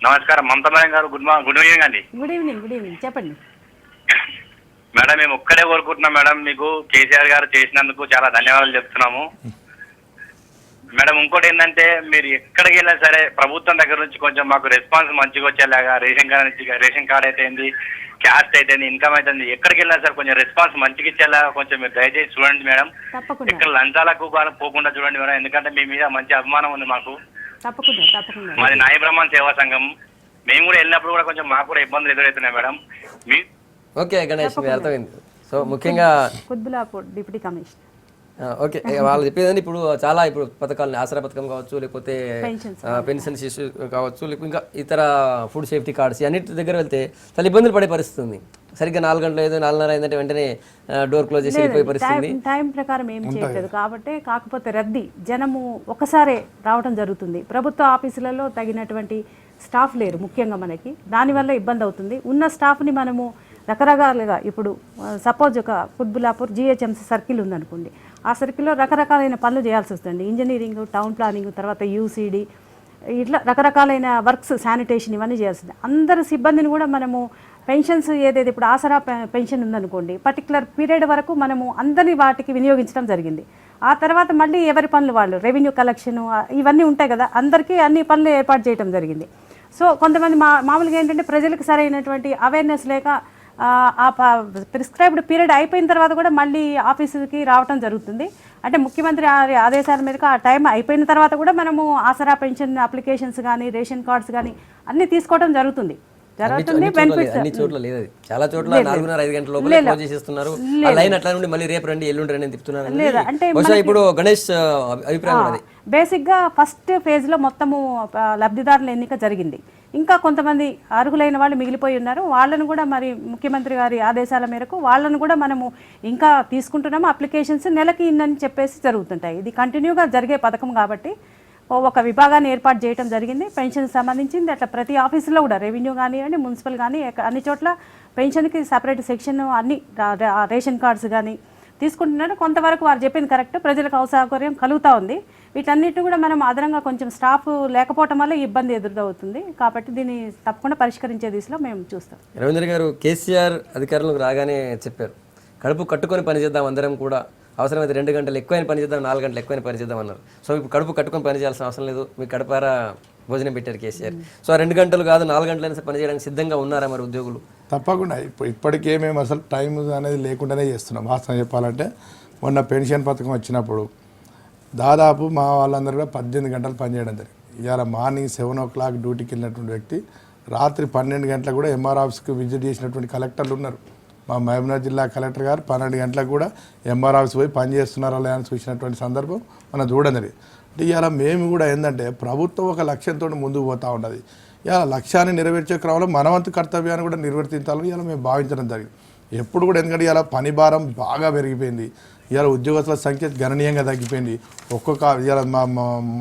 S8: నమస్కారం మమతా మేడం గారు, గుడ్ ఈవినింగ్ అండి.
S3: గుడ్ ఈవినింగ్ చెప్పండి
S8: మేడం. మేము ఒక్కడే కోరుకుంటున్నాం మేడం, మీకు కేసీఆర్ గారు చేసినందుకు చాలా ధన్యవాదాలు చెప్తున్నాము మేడం. ఇంకోటి ఏంటంటే మీరు ఎక్కడికి వెళ్ళినా సరే ప్రభుత్వం దగ్గర నుంచి కొంచెం మాకు రెస్పాన్స్ మంచిగా వచ్చేలాగా, రేషన్ కార్డ్ అయితే ఏంది, క్యాస్ట్ అయితే ఇన్కమ్ అయితే ఎక్కడికి వెళ్ళినా సరే కొంచెం రెస్పాన్స్ మంచిగా ఇచ్చేలాగా కొంచెం మీరు దయచేసి చూడండి మేడం. ఇక్కడ లంచాలకు పోకుండా చూడండి మేడం, ఎందుకంటే మీ మీద మంచి అభిమానం ఉంది మాకు. మాది నాయ బ్రహ్మన్ సేవా సంఘం. మేము కూడా వెళ్ళినప్పుడు కూడా కొంచెం మాకు కూడా ఇబ్బందులు ఎదురవుతున్నాయి మేడం.
S1: ఓకే గణేష్, మీ అర్థమైంది. సో ముఖ్యంగా
S3: కుత్బుల్లాపూర్ డిప్యూటీ కమిషనర్.
S1: ఓకే, వాళ్ళు చెప్పేదండి ఇప్పుడు చాలా ఇప్పుడు పథకాలు, ఆసరా పథకం కావచ్చు, లేకపోతే పెన్షన్ శిశు కావచ్చు, లేకపోతే ఇంకా ఇతర ఫుడ్ సేఫ్టీ కార్డ్స్ అన్నిటి దగ్గర వెళ్తే చాలా ఇబ్బందులు పడే పరిస్థితి ఉంది. సరిగ్గా 4 గంటలు ఏదో 4:30 అయిందంటే వెంటనే డోర్ క్లోజ్ చేసి వెళ్ళిపోయే పరిస్థితి.
S3: టైం ప్రకారం ఏం చేయట్లేదు కాబట్టి, కాకపోతే రద్దీ జనము ఒకసారి రావడం జరుగుతుంది. ప్రభుత్వ ఆఫీసులలో తగినటువంటి స్టాఫ్ లేరు ముఖ్యంగా మనకి, దానివల్ల ఇబ్బంది అవుతుంది. ఉన్న స్టాఫ్ని మనము రకరకాలుగా, ఇప్పుడు సపోజ్ ఒక కుత్బుల్లాపూర్ GHMC సర్కిల్ ఉందనుకోండి, ఆ సర్కిల్లో రకరకాలైన పనులు చేయాల్సి వస్తుంది. ఇంజనీరింగ్, టౌన్ ప్లానింగ్, తర్వాత UCD, ఇట్లా రకరకాలైన వర్క్స్, శానిటేషన్ ఇవన్నీ చేయాల్సింది. అందరు సిబ్బందిని కూడా మనము పెన్షన్స్ ఏదైతే ఇప్పుడు ఆసరా పెన్షన్ ఉందనుకోండి, పర్టికులర్ పీరియడ్ వరకు మనము అందరినీ వాటికి వినియోగించడం జరిగింది. ఆ తర్వాత మళ్ళీ ఎవరి పనులు వాళ్ళు, రెవెన్యూ కలెక్షన్ ఇవన్నీ ఉంటాయి కదా, అందరికీ అన్ని పనులు ఏర్పాటు చేయడం జరిగింది. సో కొంతమంది మామూలుగా ఏంటంటే ప్రజలకు సరైనటువంటి అవేర్నెస్ లేక ఆ ప్రిస్క్రైబ్డ్ పీరియడ్ అయిపోయిన తర్వాత కూడా మళ్ళీ ఆఫీసుకి రావటం జరుగుతుంది. అంటే ముఖ్యమంత్రి ఆదేశాల మీదకి ఆ టైం అయిపోయిన తర్వాత కూడా మనము ఆసరా పెన్షన్ అప్లికేషన్స్ కానీ, రేషన్ కార్డ్స్ కానీ అన్నీ తీసుకోవడం జరుగుతుంది.
S1: అన్ని చోట్ల లేదు, చాలా చోట్ల 4:30-5 గంటల లోపల క్లోజ్ చేసేస్తున్నారు. ఆ లైన్ అట్లా నుండి మళ్ళీ రేపు రండి, ఎల్లుండి రండి అని చెప్తున్నారు. ఇప్పుడు గణేష్ అభిప్రాయం అది
S3: బేసిక్గా ఫస్ట్ ఫేజ్లో మొత్తము లబ్ధిదారుల ఎన్నిక జరిగింది. ఇంకా కొంతమంది అర్హులైన వాళ్ళు మిగిలిపోయి ఉన్నారు. వాళ్ళను కూడా మరి ముఖ్యమంత్రి గారి ఆదేశాల మేరకు వాళ్ళను కూడా మనము ఇంకా తీసుకుంటున్నాము. అప్లికేషన్స్ నెలకి ఇన్నని చెప్పేసి జరుగుతుంటాయి. ఇది కంటిన్యూగా జరిగే పథకం కాబట్టి ఒక విభాగాన్ని ఏర్పాటు చేయడం జరిగింది పెన్షన్కి సంబంధించింది. అట్లా ప్రతి ఆఫీసులో కూడా రెవెన్యూ కానివ్వండి, మున్సిపల్ కానీ అన్ని చోట్ల పెన్షన్కి సపరేట్ సెక్షన్, అన్ని రేషన్ కార్డ్స్ కానీ తీసుకుంటున్నారు. కొంతవరకు వారు చెప్పింది కరెక్ట్, ప్రజలకు అసౌకర్యం కలుగుతూ ఉంది. వీటన్నిటి కూడా మనం అదనంగా కొంచెం స్టాఫ్ లేకపోవటం వల్ల ఇబ్బంది ఎదురవుతుంది. కాబట్టి దీన్ని తప్పకుండా పరిష్కరించే దిశలో మేము చూస్తాం.
S1: రవీంద్ర గారు, కేసీఆర్ అధికారంలోకి రాగానే చెప్పారు, కడుపు కట్టుకొని పనిచేద్దాం, అందరం కూడా అవసరమైతే 2 గంటలు ఎక్కువైన పని చేద్దాం, 4 గంటలు ఎక్కువైన పని చేద్దాం అన్నారు. సో ఇప్పుడు కడుపు కట్టుకొని పని చేయాల్సిన అవసరం లేదు, మీకు కడుపారా భోజనం పెట్టారు కేసీఆర్. సో 2 గంటలు కాదు 4 గంటలైనా పని చేయడానికి సిద్ధంగా ఉన్నారా మరి ఉద్యోగులు?
S2: తప్పకుండా. ఇప్పటికే మేము అసలు టైం అనేది లేకుండానే చేస్తున్నాం. వాస్తవం చెప్పాలంటే మొన్న పెన్షన్ పథకం వచ్చినప్పుడు దాదాపు మా వాళ్ళందరూ కూడా 18 గంటలు పనిచేయడం జరిగింది. ఇవాళ మార్నింగ్ 7 o'clock డ్యూటీకి వెళ్ళినటువంటి వ్యక్తి రాత్రి 12 గంటలకు కూడా MR ఆఫీస్కి విజిట్ చేసినటువంటి కలెక్టర్లు ఉన్నారు. మా మహబూబ్నగర్ జిల్లా కలెక్టర్ గారు 12 గంటలకు కూడా MR ఆఫీస్ పోయి పనిచేస్తున్నారా లేదా అని చూసినటువంటి సందర్భం మనం చూడడం జరిగింది. అంటే ఇవాళ మేము కూడా ఏంటంటే ప్రభుత్వం ఒక లక్ష్యంతో ముందుకు పోతూ ఉన్నది. ఇవాళ లక్ష్యాన్ని నెరవేర్చే క్రమంలో మనవంతు కర్తవ్యాన్ని కూడా నిర్వర్తించాలని ఇలా మేము భావించడం జరిగింది. ఎప్పుడు కూడా ఎందుకంటే ఇలా పని భారం బాగా పెరిగిపోయింది. ఇవాళ ఉద్యోగస్తుల సంఖ్య గణనీయంగా తగ్గిపోయింది. ఇవాళ మా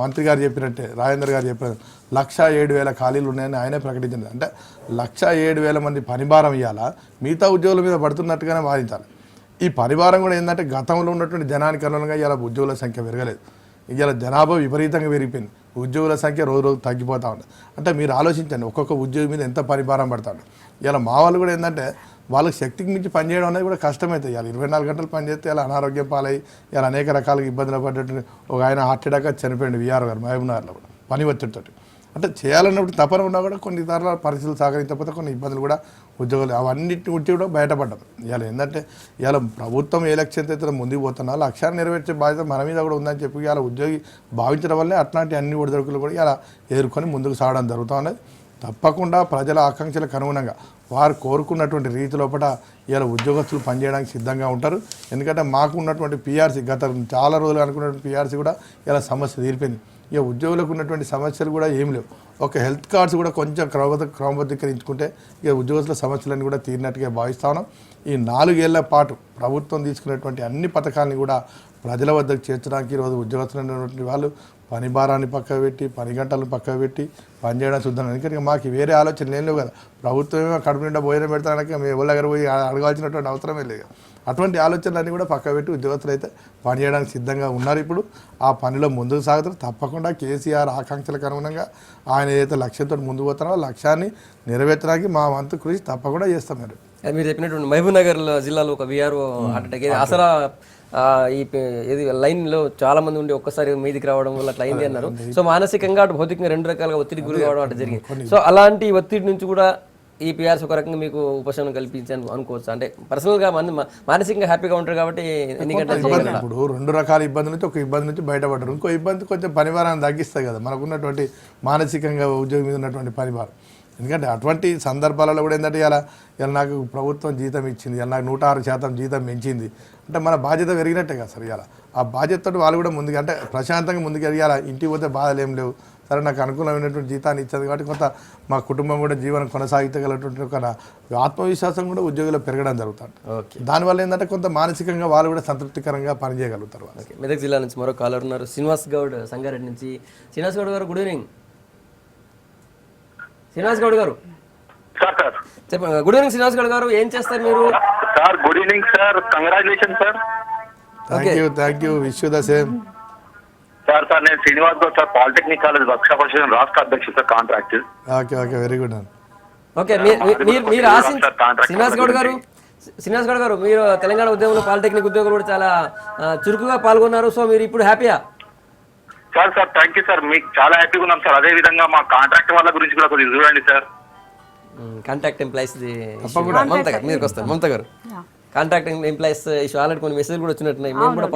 S2: మంత్రి గారు చెప్పినట్టే, రాజేంద్ర గారు చెప్పినట్టు 1,07,000 ఖాళీలు ఉన్నాయని ఆయనే ప్రకటించింది. అంటే 1,07,000 మంది పనిభారం ఇవ్వాలా, మిగతా ఉద్యోగుల మీద పడుతున్నట్టుగానే వాదించాలి. ఈ పనిభారం కూడా ఏంటంటే గతంలో ఉన్నటువంటి జనానికి అనుగుణంగా ఇలా ఉద్యోగుల సంఖ్య పెరగలేదు. ఇవాళ జనాభా విపరీతంగా పెరిగిపోయింది, ఉద్యోగుల సంఖ్య రోజు రోజు తగ్గిపోతూ ఉంటుంది. అంటే మీరు ఆలోచించండి, ఒక్కొక్క ఉద్యోగి మీద ఎంత పరిభారం పడతాడు. ఇలా మా వాళ్ళు కూడా ఏంటంటే వాళ్ళకి శక్తికి మించి పనిచేయడం అనేది కూడా కష్టమవుతుంది. ఇలా 24 గంటలు పనిచేస్తే ఇలా అనారోగ్యం పాలై ఇలా అనేక రకాలుగా ఇబ్బందులు పడ్డట్టు ఒక ఆయన హార్ట్ అటాక్ చనిపోయింది VR గారు మహబూబ్నగర్లో కూడా పని ఒత్తిడితోటి. అంటే చేయాలన్నప్పుడు తపన ఉన్నా కూడా కొన్ని తరాల పరిస్థితులు సహకరించకపోతే కొన్ని ఇబ్బందులు కూడా ఉద్యోగులు అవన్నిటి నుంచి కూడా బయటపడ్డాం. ఇవాళ ఏంటంటే ఇవాళ ప్రభుత్వం ఏ లక్ష్యంతో అయితే ముందుకు పోతున్నా లక్ష్యాన్ని నెరవేర్చే బాధ్యత మన మీద కూడా ఉందని చెప్పి ఇలా ఉద్యోగి భావించడం వల్లే అట్లాంటి అన్ని ఒడిదొడుకులు కూడా ఇలా ఎదుర్కొని ముందుకు సాగడం జరుగుతూ ఉన్నది. తప్పకుండా ప్రజల ఆకాంక్షలకు అనుగుణంగా వారు కోరుకున్నటువంటి రీతి లోపల ఇలా ఉద్యోగస్తులు పనిచేయడానికి సిద్ధంగా ఉంటారు. ఎందుకంటే మాకు ఉన్నటువంటి పిఆర్సీ గత చాలా రోజులు అనుకున్నటువంటి పిఆర్సీ కూడా ఇలా సమస్య తీరిపోయింది. ఇక ఉద్యోగులకు ఉన్నటువంటి సమస్యలు కూడా ఏం లేవు. ఒక హెల్త్ కార్డ్స్ కూడా కొంచెం క్రమబద్ధీకరించుకుంటే ఇక ఉద్యోగస్తుల సమస్యలన్నీ కూడా తీరినట్టుగా భావిస్తా ఉన్నాం. ఈ 4 ఏళ్ల పాటు ప్రభుత్వం తీసుకున్నటువంటి అన్ని పథకాలని కూడా ప్రజల వద్దకు చేర్చడానికి ఈరోజు ఉద్యోగస్తులు అనేటువంటి వాళ్ళు పని భారాన్ని పక్కకు పెట్టి, పని గంటలను పక్కకు పెట్టి పనిచేయడానికి సిద్ధం. ఎందుకంటే మాకు వేరే ఆలోచనలు ఏం లేవు కదా. ప్రభుత్వమే కడుపు నిండా భోజనం పెడతానికి మేము ఎవరి దగ్గర పోయి అడగాల్సినటువంటి అవసరమే లేదు. అటువంటి ఆలోచనలన్నీ కూడా పక్కకు పెట్టి ఉద్యోగస్తులు అయితే పనిచేయడానికి సిద్ధంగా ఉన్నారు. ఇప్పుడు ఆ పనిలో ముందుకు సాగుతారు. తప్పకుండా కేసీఆర్ ఆకాంక్షలకు అనుగుణంగా ఆయన ఏదైతే లక్ష్యంతో ముందుకు పోతారో ఆ లక్ష్యాన్ని నెరవేర్చడానికి మా వంతు కృషి తప్పకుండా చేస్తాం.
S1: మీరు చెప్పినటువంటి మహబూబ్ నగర్ జిల్లాలో ఒక విఆర్ఓ హార్ట్ అటాక్ అసలు ఇది లైన్లో చాలా మంది ఉండి ఒక్కసారి మీదికి రావడం వల్ల అట్లా అయింది అన్నారు. సో మానసికంగా అటు భౌతికంగా 2 రకాలుగా ఒత్తిడి గురి కావడం అట్లా జరిగింది. సో అలాంటి ఒత్తిడి నుంచి కూడా ఈ పిఆర్స్ ఒక రకంగా మీకు ఉపశమనం కల్పించాను అనుకోవచ్చు. అంటే పర్సనల్గా మానసికంగా హ్యాపీగా ఉంటారు కాబట్టి ఎన్ని గంటలు చేయగలరు.
S2: ఇప్పుడు 2 రకాల ఇబ్బంది నుంచి ఒక ఇబ్బంది నుంచి బయటపడ్డారు. ఇంకో ఇబ్బంది కొంచెం పనిభారాన్ని తగ్గిస్తాయి కదా మనకున్నటువంటి మానసికంగా ఉద్యోగం మీద ఉన్నటువంటి పనిభారం. ఎందుకంటే అటువంటి సందర్భాలలో కూడా ఏంటంటే ఇలా నాకు ప్రభుత్వం జీతం ఇచ్చింది, ఇలా నాకు 106% జీతం పెంచింది అంటే మన బాధ్యత పెరిగినట్టే కదా సార్. ఇలా ఆ బాధ్యతతో వాళ్ళు కూడా ముందుగా అంటే ప్రశాంతంగా ముందుకు ఎదిగాల. ఇంటికి పోతే బాధలు ఏం లేవు, సరే నాకు అనుకూలమైనటువంటి జీతాన్ని ఇచ్చేది కాబట్టి కొంత మా కుటుంబం కూడా జీవనం కొనసాగించగలటువంటి ఒక ఆత్మవిశ్వాసం కూడా ఉద్యోగులు పెరగడం జరుగుతుంది. దానివల్ల ఏంటంటే కొంత మానసికంగా వాళ్ళు కూడా సంతృప్తికరంగా పనిచేయగలుగుతారు.
S1: మెదక్ జిల్లా నుంచి మరో కాలర్ ఉన్నారు, శ్రీనివాస్ గౌడ్ సంగారెడ్డి నుంచి. శ్రీనివాస్ గౌడ్ గారు గుడ్ ఈవినింగ్. శ్రీనివాస్ గౌడ్ గారు చెప్పండి. గుడ్ ఈవినింగ్ శ్రీనివాస్ గౌడ్ గారు, ఏం చేస్తారు మీరు?
S8: Sir good evening sir, congratulation sir.
S2: Thank you wish you the same
S8: sir. నేను Srinivas Goud sir, polytechnic college workshop association రాష్ట్ర అధ్యక్షుడు sir, contract.
S2: Okay very good.
S1: Okay మీరు ఆశించారు శ్రీనివాస్ గౌడ్ గారు మీరు తెలంగాణ ఉద్యోగంలో పాలిటెక్నిక్ ఉద్యోగులు కూడా చాలా చురుకుగా పాల్గొన్నారు. సో మీరు ఇప్పుడు హ్యాపీయా?
S8: సార్ థ్యాంక్ యూ సార్, మీకు చాలా హ్యాపీగా ఉన్నాం సార్. అదే విధంగా మా కాంట్రాక్ట్ వాళ్ళ గురించి కూడా కొద్దిగా చూడండి సార్.
S1: కాంట్రాక్ట్ ఎంప్లాయీస్ మీరు వస్తారు మమతా గారు. కాంట్రాక్ట్ ఎంప్లాయీస్ ఇష్యూ ఆల్రెడీ కొన్ని మెసేజ్ కూడా వచ్చినట్టున్నాయి, మేము కూడా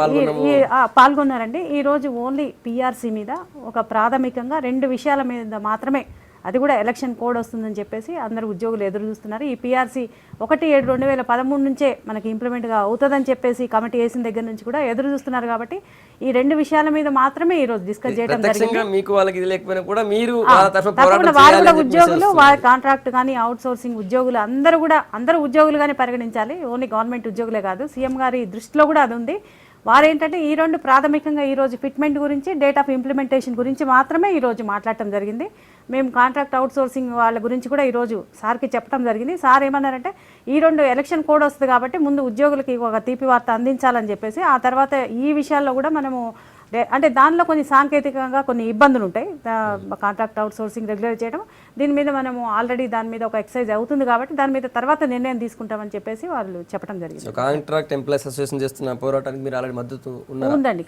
S3: పాల్గొన్నారండి. ఈ రోజు ఓన్లీ పిఆర్సీ మీద ఒక ప్రాథమికంగా 2 విషయాల మీద మాత్రమే, అది కూడా ఎలక్షన్ కోడ్ వస్తుందని చెప్పేసి అందరు ఉద్యోగులు ఎదురు చూస్తున్నారు. ఈ పిఆర్సీ 1/7/2013 నుంచే మనకి ఇంప్లిమెంట్గా అవుతుందని చెప్పేసి కమిటీ వేసిన దగ్గర నుంచి కూడా ఎదురు చూస్తున్నారు. కాబట్టి ఈ 2 విషయాల మీద మాత్రమే ఈ రోజు డిస్కస్ చేయడం జరిగింది.
S1: మీకు వాళ్ళకి ఇది లేకపోయినా కూడా మీరు
S3: తప్పకుండా వారు కూడా ఉద్యోగులు, వారి కాంట్రాక్ట్ కానీ అవుట్ సోర్సింగ్ ఉద్యోగులు అందరూ ఉద్యోగులుగానే పరిగణించాలి. ఓన్లీ గవర్నమెంట్ ఉద్యోగులే కాదు. సీఎం గారి దృష్టిలో కూడా అది ఉంది. వారేంటంటే ఈ 2 ప్రాథమికంగా ఈరోజు ఫిట్మెంట్ గురించి, డేట్ ఆఫ్ ఇంప్లిమెంటేషన్ గురించి మాత్రమే ఈరోజు మాట్లాడటం జరిగింది. మేము కాంట్రాక్ట్ అవుట్ సోర్సింగ్ వాళ్ళ గురించి కూడా ఈరోజు సార్కి చెప్పడం జరిగింది. సార్ ఏమన్నారంటే ఈ 2 ఎలక్షన్ కోడ్ వస్తుంది కాబట్టి ముందు ఉద్యోగులకి ఒక తీపి వార్త అందించాలని చెప్పేసి, ఆ తర్వాత ఈ విషయాల్లో కూడా మనము అంటే దానిలో కొన్ని సాంకేతికంగా కొన్ని ఇబ్బందులు ఉంటాయి. కాంట్రాక్ట్ అవుట్ సోర్సింగ్ రెగ్యులర్ చేయడం, దీని మీద మనము ఆల్రెడీ దాని మీద ఒక ఎక్సర్సైజ్ అవుతుంది కాబట్టి దాని మీద తర్వాత నిర్ణయం తీసుకుంటామని చెప్పేసి వాళ్ళు చెప్పడం జరిగింది.
S1: కాంట్రాక్ట్ ఎంప్లాయీస్ అసోసియేషన్ చేస్తున్న పోరాటానికి మీరు ఆల్రెడీ మద్దతు
S3: ఉందండి,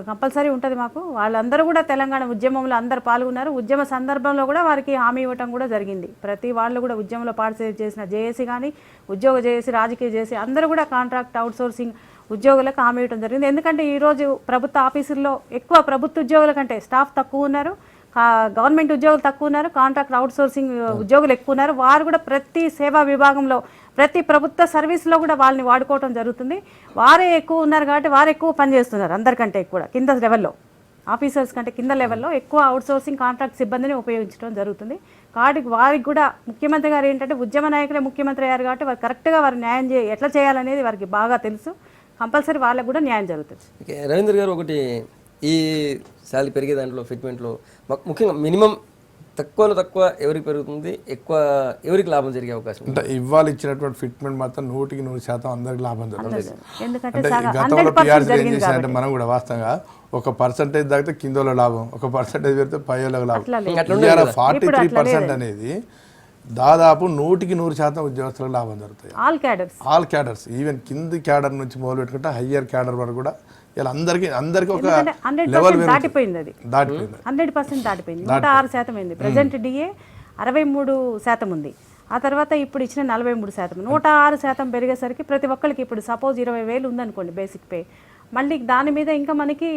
S3: కంపల్సరీ ఉంటుంది మాకు. వాళ్ళందరూ కూడా తెలంగాణ ఉద్యమంలో అందరు పాల్గొన్నారు. ఉద్యమ సందర్భంలో కూడా వారికి హామీ ఇవ్వడం కూడా జరిగింది. ప్రతి వాళ్ళు కూడా ఉద్యమంలో పార్టిసిపేట్ చేసిన జేఏసీ కానీ, ఉద్యోగ జేఏసీ, రాజకీయ జేఏసీ అందరూ కూడా కాంట్రాక్ట్ అవుట్ సోర్సింగ్ ఉద్యోగులకు హామీ ఇవ్వడం జరిగింది. ఎందుకంటే ఈరోజు ప్రభుత్వ ఆఫీసుల్లో ఎక్కువ ప్రభుత్వ ఉద్యోగుల కంటే స్టాఫ్ తక్కువ ఉన్నారు, గవర్నమెంట్ ఉద్యోగులు తక్కువ ఉన్నారు, కాంట్రాక్ట్ అవుట్ సోర్సింగ్ ఉద్యోగులు ఎక్కువ ఉన్నారు. వారు కూడా ప్రతి సేవా విభాగంలో, ప్రతి ప్రభుత్వ సర్వీస్లో కూడా వాళ్ళని వాడుకోవడం జరుగుతుంది. వారే ఎక్కువ ఉన్నారు కాబట్టి వారు ఎక్కువ పనిచేస్తున్నారు. అందరికంటే ఎక్కువ కింద లెవెల్లో, ఆఫీసర్స్ కంటే కింద లెవెల్లో ఎక్కువ అవుట్ సోర్సింగ్ కాంట్రాక్ట్ సిబ్బందిని ఉపయోగించడం జరుగుతుంది. కాబట్టి వారికి కూడా ముఖ్యమంత్రి గారు ఏంటంటే ఉద్యమ నాయకులే ముఖ్యమంత్రి అయ్యారు కాబట్టి వారు కరెక్ట్గా వారు న్యాయం ఎట్లా చేయాలనేది వారికి బాగా తెలుసు. కంపల్సరీ వాళ్ళకు కూడా న్యాయం జరుగుతుంది.
S1: రవీంద్ర గారు, ఒకటి ఈ శాలరీ పెరిగే దాంట్లో ఫిట్మెంట్లో ముఖ్యంగా మినిమం తక్కువ ఎవరికి పెరుగుతుంది, ఎక్కువ ఎవరికి లాభం జరిగే అవకాశం
S2: అంటే ఇవాళ ఇచ్చినటువంటి ఫిట్మెంట్ మాత్రం 100% అందరికి లాభం జరుగుతుంది.
S3: ఎందుకంటే
S2: గతంలో పిఆర్సీ ఏం చేశారంటే మనం కూడా వాస్తవంగా ఒక పర్సెంటేజ్ దాకా కిందలో లాభం, ఒక పర్సెంటేజ్ పెడితే పైలకు లాభం. 43% అనేది దాదాపు 100% ఉద్యోగస్తులకు లాభం జరుగుతాయి. ఆల్ క్యాడర్స్ ఈవెన్ కింది క్యాడర్ నుంచి మొదలు పెట్టుకుంటే హయ్యర్ క్యాడర్ వరకు కూడా ఇలా అందరికి ఒక లెవెల్
S3: దాటిపోయింది. అది 100% దాటిపోయింది. 106% అయింది. ప్రజెంట్ డిఏ 63% ఉంది. ఆ తర్వాత ఇప్పుడు ఇచ్చిన 43%. 106% పెరిగేసరికి ప్రతి ఒక్కరికి ఇప్పుడు సపోజ్ 20,000 ఉందనుకోండి బేసిక్ పే, మళ్ళీ దాని మీద ఇంకా మనకి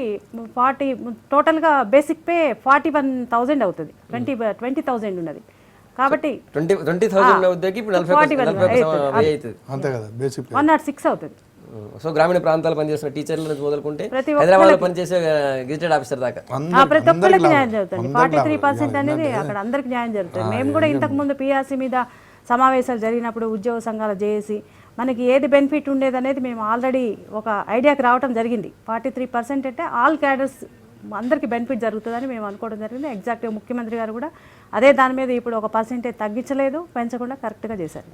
S3: 40 టోటల్గా బేసిక్ పే 41,000 అవుతుంది. 20,000 ఉన్నది. కాబట్టి
S1: 20,000 ఉద్యోగి ఇప్పుడు 40,000 అవుతుంది.
S2: అంతే కదా బేసిక్
S3: 106 అవుతుంది.
S1: సో గ్రామీణ ప్రాంతాలు పనిచేస్తున్న టీచర్ల నుంచి మొదలుకుంటే
S3: ప్రతి
S1: హైదరాబాద్లో పనిచేసే గెజిటెడ్ ఆఫీసర్ దాకా
S3: ప్రతి ఒక్కరికి న్యాయం జరుగుతుంది. 43% అనేది అక్కడ అందరికి న్యాయం జరుగుతుంది. మేము కూడా ఇంతకు ముందు పిఆర్సీ మీద సమావేశాలు జరిగినప్పుడు ఉద్యోగ సంఘాలు చేసి మనకి ఏది బెనిఫిట్ ఉండేది అనేది మేము ఆల్రెడీ ఒక ఐడియాకి రావడం జరిగింది. 43% అంటే ఆల్ క్యాడర్స్ అందరికీ బెనిఫిట్ జరుగుతుందని మేము అనుకోవడం జరిగింది. ఎగ్జాక్ట్గా ముఖ్యమంత్రి గారు కూడా అదే దాని మీద ఇప్పుడు ఒక పర్సెంటేజ్ తగ్గించలేదు, పెంచకుండా కరెక్ట్గా చేశారు.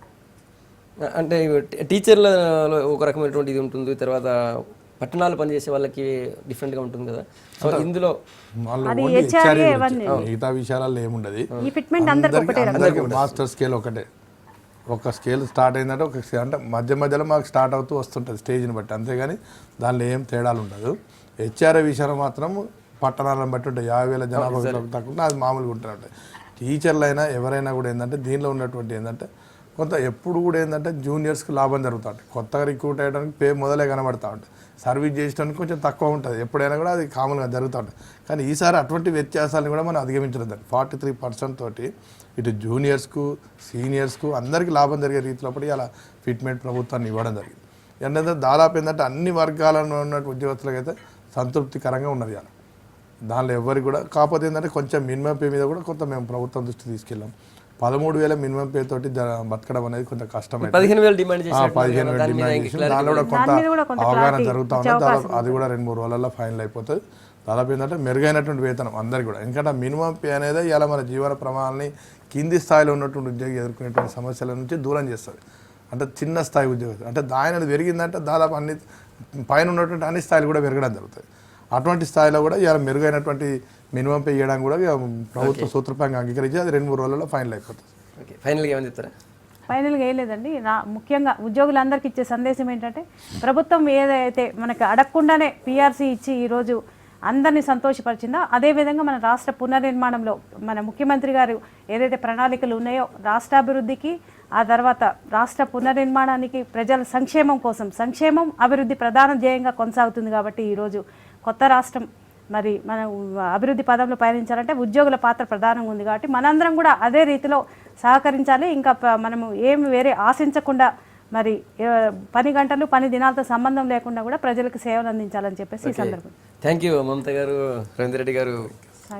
S1: అంటే టీచర్లలో ఒక రకమైనటువంటి ఇది ఉంటుంది, తర్వాత పట్టణాలు పనిచేసే వాళ్ళకి డిఫరెంట్గా ఉంటుంది కదా. సో ఇందులో
S2: మిగతా విషయాలలో ఏముండదు.
S3: ఈ ఫిట్మెంట్ అందరికీ
S2: మాస్టర్ స్కేల్ ఒకటే. ఒక స్కేల్ స్టార్ట్ అయిందంటే ఒక స్కేల్ అంటే మధ్యలో మాకు స్టార్ట్ అవుతూ వస్తుంటుంది స్టేజ్ని బట్టి, అంతేగాని దానిలో ఏం తేడాలు ఉండదు. హెచ్ఆర్ఏ విషయంలో మాత్రం పట్టణాలను బట్టి ఉంటాయి. 50,000 జనాభా తక్కువ అది మామూలుగా ఉంటుంటాయి. టీచర్లు అయినా ఎవరైనా కూడా ఏంటంటే దీనిలో ఉన్నటువంటి ఏంటంటే కొంత ఎప్పుడు కూడా ఏంటంటే జూనియర్స్కి లాభం జరుగుతూ ఉంటుంది. కొత్తగా రిక్రూట్ అయ్యడానికి పే మొదలే కనబడుతూ ఉంటుంది. సర్వీస్ చేయడానికి కొంచెం తక్కువ ఉంటుంది, ఎప్పుడైనా కూడా అది కామన్గా జరుగుతూ ఉంటుంది. కానీ ఈసారి అటువంటి వ్యత్యాసాలను కూడా మనం అధిగమించడం 43% తోటి ఇటు జూనియర్స్కు సీనియర్స్కు అందరికీ లాభం జరిగే రీతిలో ఇలా ఫిట్మెంట్ ప్రభుత్వాన్ని ఇవ్వడం జరిగింది. ఏంటంటే దాదాపు ఏంటంటే అన్ని వర్గాలలో ఉన్న ఉద్యోగస్తులకు అయితే సంతృప్తికరంగా ఉన్నది. అలా దానిలో ఎవరికి కూడా కాకపోతే ఏంటంటే కొంచెం మినిమం పే మీద కూడా కొంత మేము ప్రభుత్వం దృష్టి తీసుకెళ్ళాం. 13,000 మినిమం పే తోటి బతకడం అనేది కొంత కష్టమైంది.
S1: 15,000 డిమాండ్ చేసి
S2: 15,000 డిమాండ్ చేసి దానిలో కూడా కొంత అవగాహన జరుగుతూ ఉంది. దాదాపు అది కూడా 2-3 రోజులలో ఫైనల్ అయిపోతుంది. దాదాపు ఏంటంటే మెరుగైనటువంటి వేతనం అందరికీ కూడా. ఎందుకంటే మినిమం పే అనేది ఇలా మన జీవన ప్రమాణాలని కింది స్థాయిలో ఉన్నటువంటి ఉద్యోగి ఎదుర్కొనేటువంటి సమస్యల నుంచి దూరం చేస్తుంది. అంటే చిన్న స్థాయి ఉద్యోగం అంటే దాని పెరిగిందంటే దాదాపు అన్ని పైన ఉన్నటువంటి అన్ని స్థాయిలు కూడా పెరగడం జరుగుతుంది. అటువంటి స్థాయిలో కూడా ఇలా మెరుగైనటువంటి మినిమం పే చేయడానికి కూడా ప్రభుత్వ సూత్రప్రాయంగా అంగీకరించి అది 2-3 రోజుల్లో ఫైనల్ అయిపోతుంది.
S1: ఫైనల్గా ఏమని చెప్తారా?
S3: ఫైనల్గా ఏం లేదండి, ముఖ్యంగా ఉద్యోగులందరికీ ఇచ్చే సందేశం ఏంటంటే ప్రభుత్వం ఏదైతే మనకి అడగకుండానే పిఆర్సీ ఇచ్చి ఈరోజు అందరినీ సంతోషపరిచిందో అదేవిధంగా మన రాష్ట్ర పునర్నిర్మాణంలో మన ముఖ్యమంత్రి గారు ఏదైతే ప్రణాళికలు ఉన్నాయో రాష్ట్రాభివృద్ధికి, ఆ తర్వాత రాష్ట్ర పునర్నిర్మాణానికి, ప్రజల సంక్షేమం కోసం సంక్షేమం అభివృద్ధి ప్రధాన ధ్యేయంగా కొనసాగుతుంది. కాబట్టి ఈరోజు కొత్త రాష్ట్రం మరి మన అభివృద్ధి పదంలో పయనించాలంటే ఉద్యోగుల పాత్ర ప్రధానంగా ఉంది. కాబట్టి మనందరం కూడా అదే రీతిలో సహకరించాలి. ఇంకా మనము ఏమి వేరే ఆశించకుండా మరి పని గంటలు పని దినాలతో సంబంధం లేకుండా కూడా ప్రజలకు సేవలు అందించాలని చెప్పేసి ఈ సందర్భం.
S1: థ్యాంక్ యూ మమత గారు, రవీంద్ర రెడ్డి గారు,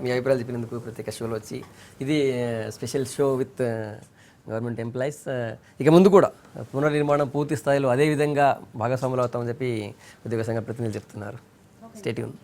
S1: మీ అభిప్రాయాలు చెప్పినందుకు ప్రత్యేక షోలో వచ్చి. ఇది special show with government employees. ఇక ముందు కూడా పునర్నిర్మాణం పూర్తి స్థాయిలో అదేవిధంగా భాగస్వాములు అవుతామని చెప్పి ఉద్యోగ సంఘ ప్రతినిధులు చెప్తున్నారు. Stay tune.